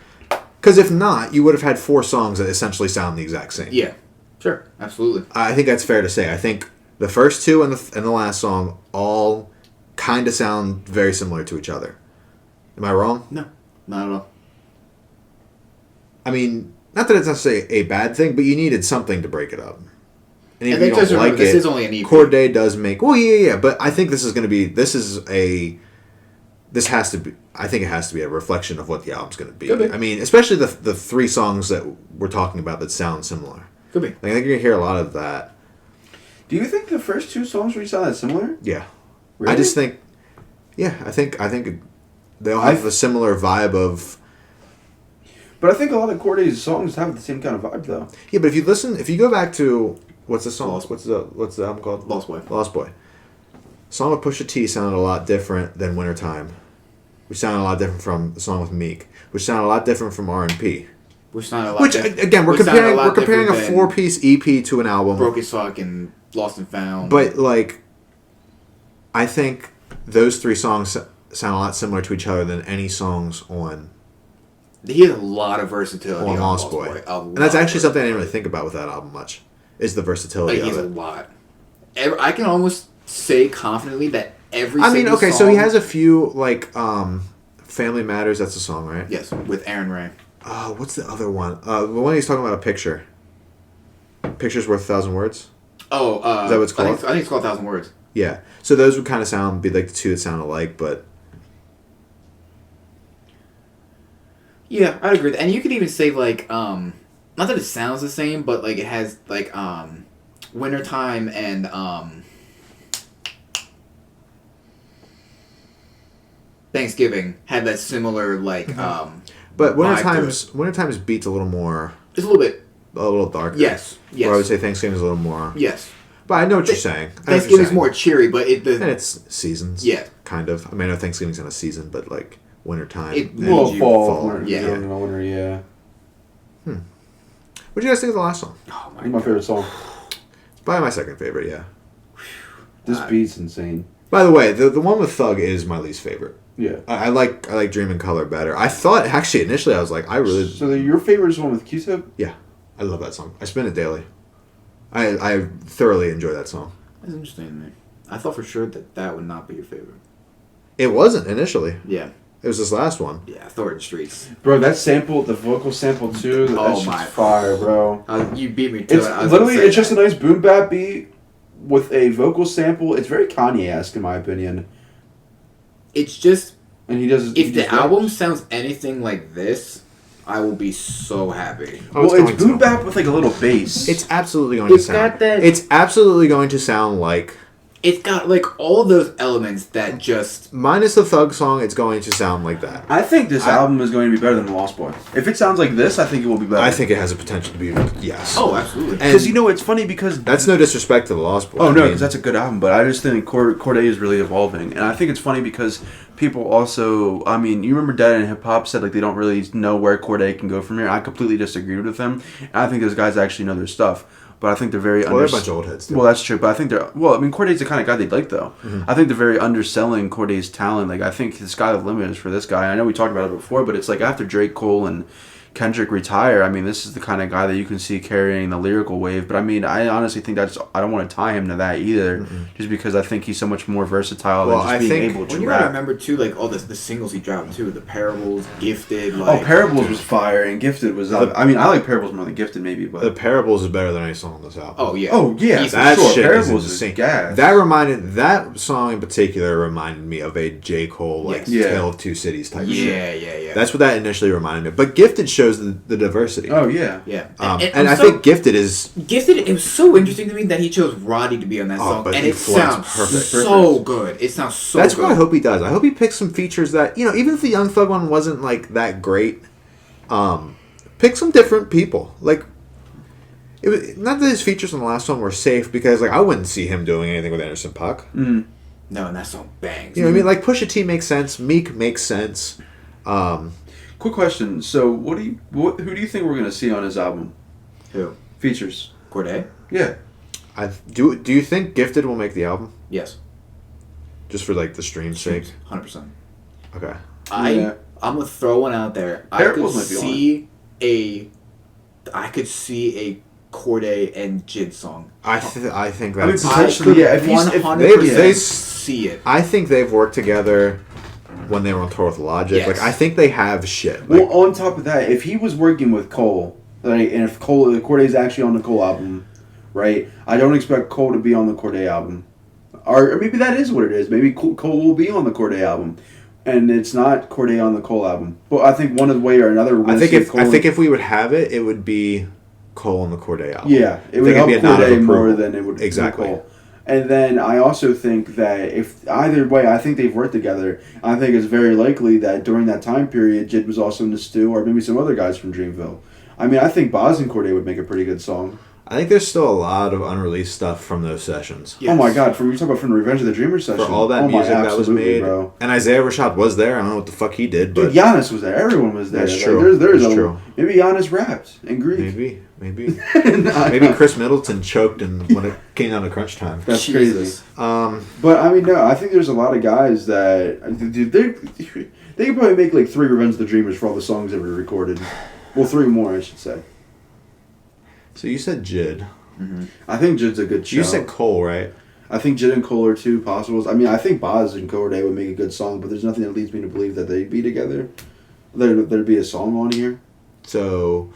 Because if not, you would have had 4 songs that essentially sound the exact same. Yeah. Sure. Absolutely. I think that's fair to say. I think the first 2 and the last song all kind of sound very similar to each other. Am I wrong? No. Not at all. I mean, not that it's necessarily a bad thing, but you needed something to break it up. And I if think you don't just remember, like this it, is only an EP. Corday does make. Well, yeah. But I think this is going to be. This has to be. I think it has to be a reflection of what the album's going to be. Could be. I mean, especially the 3 songs that we're talking about that sound similar. Could be. Like, I think you're going to hear a lot of that. Do you think the first 2 songs really sound that similar? Yeah. Really? I just think. Yeah, I think they all have a similar vibe of But I think a lot of Corday's songs have the same kind of vibe, though. Yeah, but if you go back to what's the song? Lost. What's the album called? Lost Boy. Lost Boy. Song with Pusha T sounded a lot different than Wintertime, which sounded a lot different from the song with Meek, which sounded a lot different from R&P. Which not a lot. Which again, we're comparing a different 4-piece EP to an album. Broke as Fuck and Lost and Found. But like, I think those three songs sound a lot similar to each other than any songs on he has a lot of versatility on Lost Boy. And that's actually something I didn't really think about with that album much. Is the versatility Like, he of has it. a lot. I can almost say confidently that every. I mean, single okay, song, so he has a few like Family Matters. That's a song, right? Yes, with Aaron Ray. What's the other one? The one he's talking about, a picture. Picture's worth 1,000 words. Oh, is that what it's called? I think it's called 1,000 Words. Yeah. So those would kind of be like the two that sound alike, but Yeah, I'd agree. And you could even say like, not that it sounds the same, but like it has like Wintertime and Thanksgiving had that similar like but vibe to Wintertime's beats a little more, it's a little darker. Yes. Yes. Where I would say Thanksgiving's a little more. Yes. But I know what you're saying. Thanksgiving's more cheery, but and it's seasons. Yeah. Kind of. I mean, I know Thanksgiving's in a season, but like wintertime. It- and well, fall. fall. Yeah. Winter, yeah. What do you guys think of the last song? Oh My favorite song. It's probably my second favorite, yeah. This beat's insane. By the way, the one with Thug is my least favorite. Yeah. I like Dream in Color better. I thought, actually, initially, I was like, So your favorite is the one with Q-Tip? yeah, I love that song. I spin it daily. I thoroughly enjoy that song. That's interesting to me. I thought for sure that would not be your favorite. It wasn't initially. Yeah. It was this last one. Yeah, Thornton Streets. Bro, that sample, the vocal sample too, that Oh shit's my. fire, bro. You beat me to It's it. I was literally, gonna say it's just a that. nice boom bap beat with a vocal sample. It's very Kanye-esque in my opinion. It's just, And he does. if the album sounds anything like this, I will be so happy. Oh, Well, going it's boom to. bap with like a little bass. It's absolutely going to It's sound. got that- It's absolutely going to sound like. It's got like all those elements that just. Minus the Thug song, it's going to sound like that. I think this album is going to be better than Lost Boy. If it sounds like this, I think it will be better. I think it has a potential to be, yes. Oh, absolutely. And Because it's funny because that's no disrespect to the Lost Boy. Oh I no, mean, because that's a good album. But I just think Corday is really evolving, and I think it's funny because people also. I mean, you remember Dead and Hip Hop said like they don't really know where Corday can go from here. I completely disagreed with them, and I think those guys actually know their stuff. But I think they're very Well, they're a bunch of old heads, too. Well, that's true. But I think they're I mean, Corday's the kind of guy they'd like though. Mm-hmm. I think they're very underselling Corday's talent. Like I think the sky the limit is for this guy. I know we talked about it before, but it's like after Drake, Cole, and Kendrick retire, I mean, this is the kind of guy that you can see carrying the lyrical wave. But I mean, I honestly think I don't want to tie him to that either, just because I think he's so much more versatile Well, than just I being think- able to When you gotta rap. remember too, like all the singles he dropped too, the Parables, Gifted. Like, Oh, Parables was fire, and Gifted was. I mean, I like Parables more than Gifted, maybe, but. The Parables is better than any song on this album. Oh yeah. Oh yeah, Easy. for That sure. shit Parables is is insane. gas. That song in particular reminded me of a J. Cole like Yes. Yeah. Tale of Two Cities type shit. Yeah. That's what that initially reminded me of. But Gifted shows the diversity. Oh yeah. Yeah. And I think Gifted is Gifted. It was so interesting to me that he chose Roddy to be on that Oh, song, but and he it flows sounds perfect. so good. It sounds so. that's good. what I hope he does. I hope he picks some features that, you know, even if the Young Thug one wasn't like that great, pick some different people. Like it was not that his features on the last song were safe, because like I wouldn't see him doing anything with Anderson .Paak. No, and that song bangs. You know what I mean? Like Pusha T makes sense, Meek makes sense. Quick question. So, who do you think we're gonna see on his album? Who? Features. Corday? Yeah. Do you think Gifted will make the album? Yes. Just for like the stream's sake? 100%. Okay. Yeah. I'm gonna throw one out there. Parables might be I could see a Corday and Jid song. I think I mean, that's. potentially, yeah. If he's, if 100% they- see it. I think they've worked together when they were on tour with Logic. Yes. Like I think they have shit. Like, well, on top of that, if he was working with Cole, right, and if Corday's actually on the Cole album, right, I don't expect Cole to be on the Corday album, or maybe that is what it is. Maybe Cole will be on the Corday album, and it's not Corday on the Cole album. But I think one way or another, we're I gonna think see if Cole I think if we would have it, it would be Cole on the Corday album. yeah, it would think help it'd be a nod of Corday more approval. than it would Exactly. Cole. And then I also think that if either way, I think they've worked together. I think it's very likely that during that time period, Jid was also in the stew, or maybe some other guys from Dreamville. I mean, I think Boz and Corday would make a pretty good song. I think there's still a lot of unreleased stuff from those sessions. Yes. Oh my God! From you talk about from the Revenge of the Dreamers session, For all that oh my, music that was absolutely, made, bro. and Isaiah Rashad was there. I don't know what the fuck he did, but Dude, Giannis was there. Everyone was there. That's Like, true. There's That's a, true. Maybe Giannis rapped in Greek. maybe Nah, maybe nah. Chris Middleton choked when it came down to crunch time. That's Jesus. crazy. But I mean, no, I think there's a lot of guys that dude, they could probably make like 3 Revenge of the Dreamers for all the songs ever recorded. Well, 3 more, I should say. So you said Jid. I think Jid's a good show. You said Cole, right? I think Jid and Cole are 2 possibles. I mean, I think Boz and Corday would make a good song, but there's nothing that leads me to believe that they'd be together. There'd be a song on here. So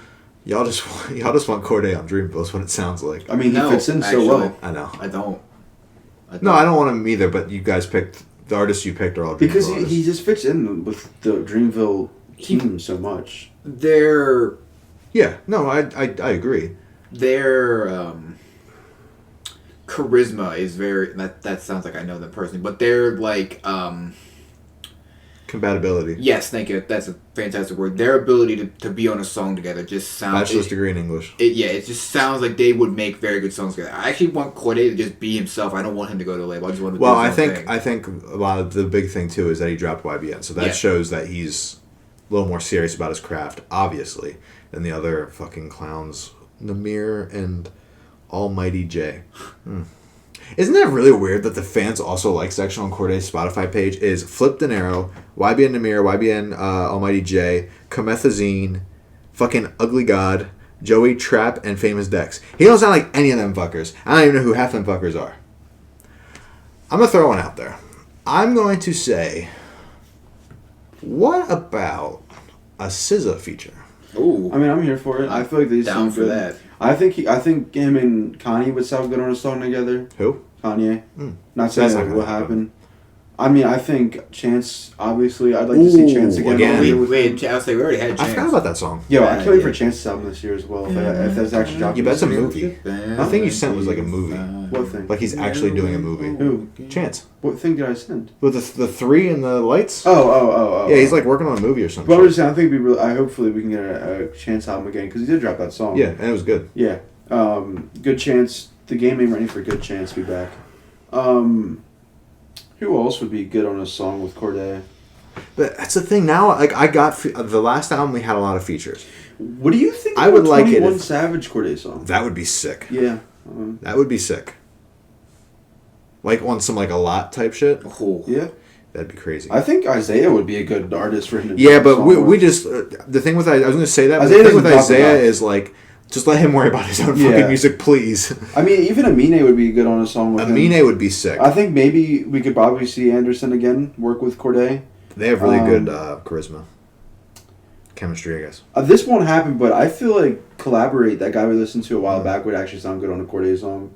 y'all just want Corday on Dreamville is what it sounds like. I mean, he No, fits in actually. so well. I know. I don't. No, I don't want him either. But you guys picked the artists you picked are all Dreamville Because artists. he just fits in with the Dreamville team so much. Their Yeah, no, I agree. charisma is very that sounds like I know them personally, but they're like Compatibility. yes, thank you. That's a fantastic word. Their ability to be on a song together just sounds Bachelor's degree in English. it just sounds like they would make very good songs together. I actually want Corday to just be himself. I don't want him to go to a label. I just want him to Well, do I his own think thing. I think a lot of the big thing too is that he dropped YBN, so that Yeah. shows that he's a little more serious about his craft, obviously, than the other fucking clowns, Namir and Almighty J. Isn't that really weird that the fans also like section on Corday's Spotify page is Flip Dinero, YBN Namir, YBN Almighty J, Comethazine, fucking Ugly God, Joey Trap, and Famous Dex. He don't sound like any of them fuckers. I don't even know who half them fuckers are. I'm gonna throw one out there. I'm going to say, what about a SZA feature? Ooh, I mean, I'm here for it. I feel like they down sound for good. that. I think him and Kanye would sound good on a song together. Who? Kanye. Mm. Not saying That's not that gonna will happen. happen. I mean, I think Chance. Obviously, I'd like to see Chance again. again. on here with him. Wait, I'll say we already had a I chance. forgot about that song. Yo, I Yeah, can't wait for yeah. Chance's album this year as well. If that's actually dropping. You bet it's a this year. movie. I think you sent was like a movie. What thing? Like he's actually doing a movie. Who? Chance. What thing did I send? With the 3 and the lights? Oh. Yeah, he's like working on a movie or something. But I'm just saying, I think it'd be really. Hopefully we can get a Chance album again because he did drop that song. Yeah, and it was good. Yeah. Good Chance. The game ain't ready for Good Chance to be back. Who else would be good on a song with Corday? But that's the thing now. Like I got the last album, we had a lot of features. What do you think? I would about like it 21 if- Savage Corday song. That would be sick. Yeah. That would be sick. Like on some like a lot type shit. Ooh. Yeah. That'd be crazy. I think Isaiah would be a good artist for him to do Yeah, a but song we with. just the thing with I was gonna say that. But Isaiah the thing with doesn't drop Isaiah enough. is like just let him worry about his own Yeah. fucking music, please. I mean, even Amine would be good on a song with him. Amine would be sick. I think maybe we could probably see Anderson again work with Corday. They have really good charisma, chemistry, I guess. This won't happen, but I feel like Collaborate, that guy we listened to a while back, would actually sound good on a Corday song.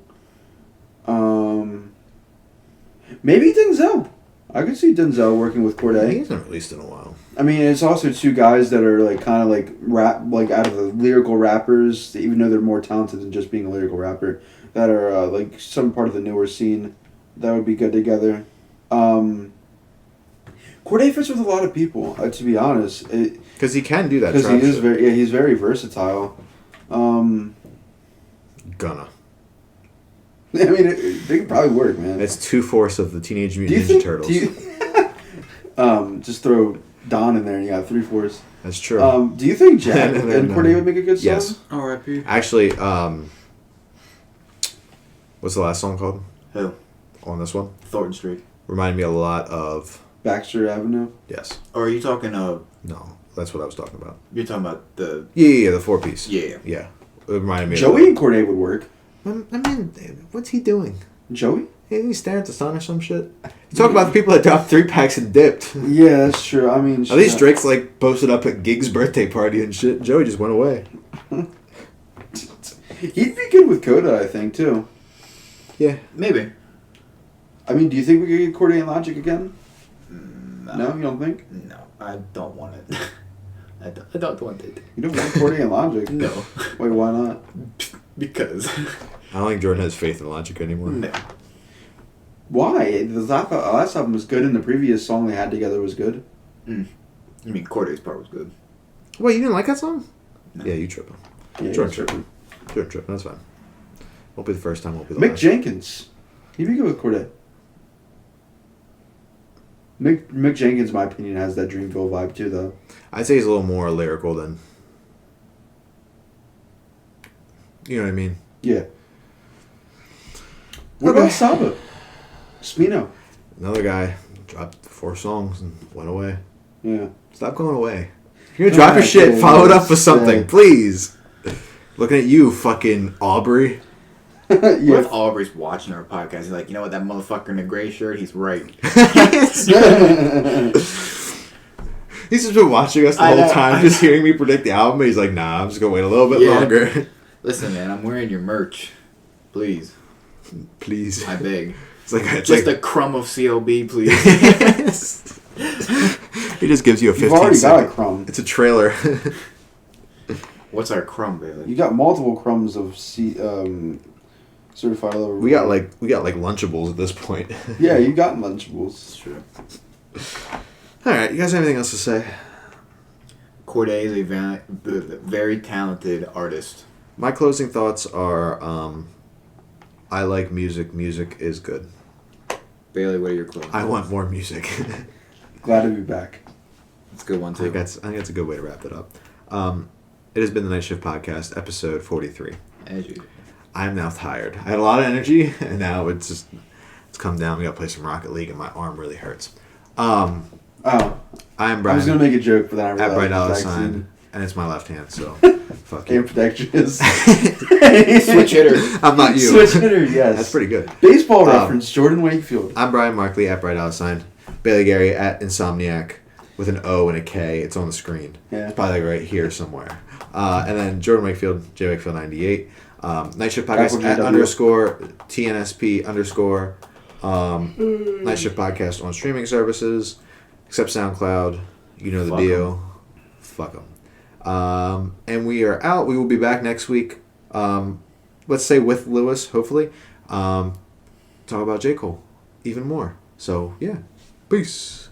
Maybe Denzel. I could see Denzel working with He Corday. hasn't released in a while. I mean, it's also 2 guys that are like kind of like rap, like out of the lyrical rappers, even though they're more talented than just being a lyrical rapper, that are like some part of the newer scene that would be good together. Corday fits with a lot of people, to be honest. Because he can do that. Because trap he is shit. very, he's very versatile. Gonna. I mean, they could probably work, man. It's 2/4 of the Teenage Do Mutant you Ninja think? Turtles. Do you, just throw Don in there and you got 3/4. That's true. Do you think Jack And then, and Corday would make a good song? yes. R.I.P. Actually, what's the last song called Who? on this one? Thornton Street. Reminded me a lot of. Baxter Avenue. Yes. Or are you talking No, that's what I was talking about. you're talking about the Yeah, the 4-piece. yeah. Yeah. It reminded me Joey and Corday would work. of. I mean, what's he doing? Joey? Hey, he's staring at the sun or some shit. You talk about the people that dropped 3-packs and dipped. Yeah, that's true. I mean, At least Drake's like posted up at Gig's birthday party and shit. Joey just went away. He'd be good with Coda, I think, too. Yeah. Maybe. I mean, do you think we could get Corday and Logic again? No, you don't think? No, I don't want it. I don't want it. You don't want Corday and Logic? No. Wait, why not? Because I don't think Jordan has faith in Logic anymore. no. Why? The last album was good, and the previous song they had together was good. I mean, Corday's part was good. Wait, you didn't like that song? No. Yeah, you tripping. Yeah, Jordan tripping. Jordan tripping. That's fine. Won't be the first time. Won't be the Mick last. Jenkins. He'd be good with Corday. Mick Jenkins, in my opinion, has that Dreamville vibe too, though. I'd say he's a little more lyrical than. You know what I mean? Yeah. What Okay. about Saba? Smino. Another guy dropped 4 songs and went away. Yeah. Stop going away. If you're gonna drop your shit, Okay, follow it up with something, yeah. please. Looking at you, fucking Aubrey. What Yeah. if Aubrey's watching our podcast? He's like, you know what, that motherfucker in the gray shirt, he's right. He's just been watching us the I whole know, time, I just hearing me predict the album. He's like, nah, I'm just gonna wait a little bit Yeah. longer. Listen, man, I'm wearing your merch. Please, Please. I beg. It's Just like a crumb of CLB, please. he just gives you a 15 You've already got a second. crumb. It's a trailer. What's our crumb, Bailey? You got multiple crumbs of certified lover. we got like Lunchables at this point. Yeah, you got Lunchables. It's true. All right, you guys have anything else to say? Corday is a very talented artist. My closing thoughts are I like music. Music is good. Bailey, what are your clothes? I want more music. Glad to be back. It's a good one, I think too. that's a good way to wrap it up. It has been the Night Shift Podcast, episode 43. As usual. I'm now tired. I had a lot of energy, and now it's come down. We got to play some Rocket League, and my arm really hurts. Oh, I'm Brian. I was gonna make a joke, but then I realized at Bright Dollar it's Sign, actually and it's my left hand, so fuck game you. protections. Switch hitter. I'm not you. Switch hitter, yes. That's pretty good. Baseball reference, Jordan Wakefield. I'm Brian Markley at Bright Dollar Sign. Bailey Gary at Insomniac with an O and a K. It's on the screen. Yeah. It's probably like right here somewhere. And then Jordan Wakefield, J Wakefield 98. Night Shift Podcast Capital at JW. underscore TNSP underscore Night Shift Podcast on streaming services, except SoundCloud. You know the Fuck deal. Fuck them. And we are out. We will be back next week. Let's say with Lewis, hopefully. Talk about J. Cole even more. So, yeah. Peace.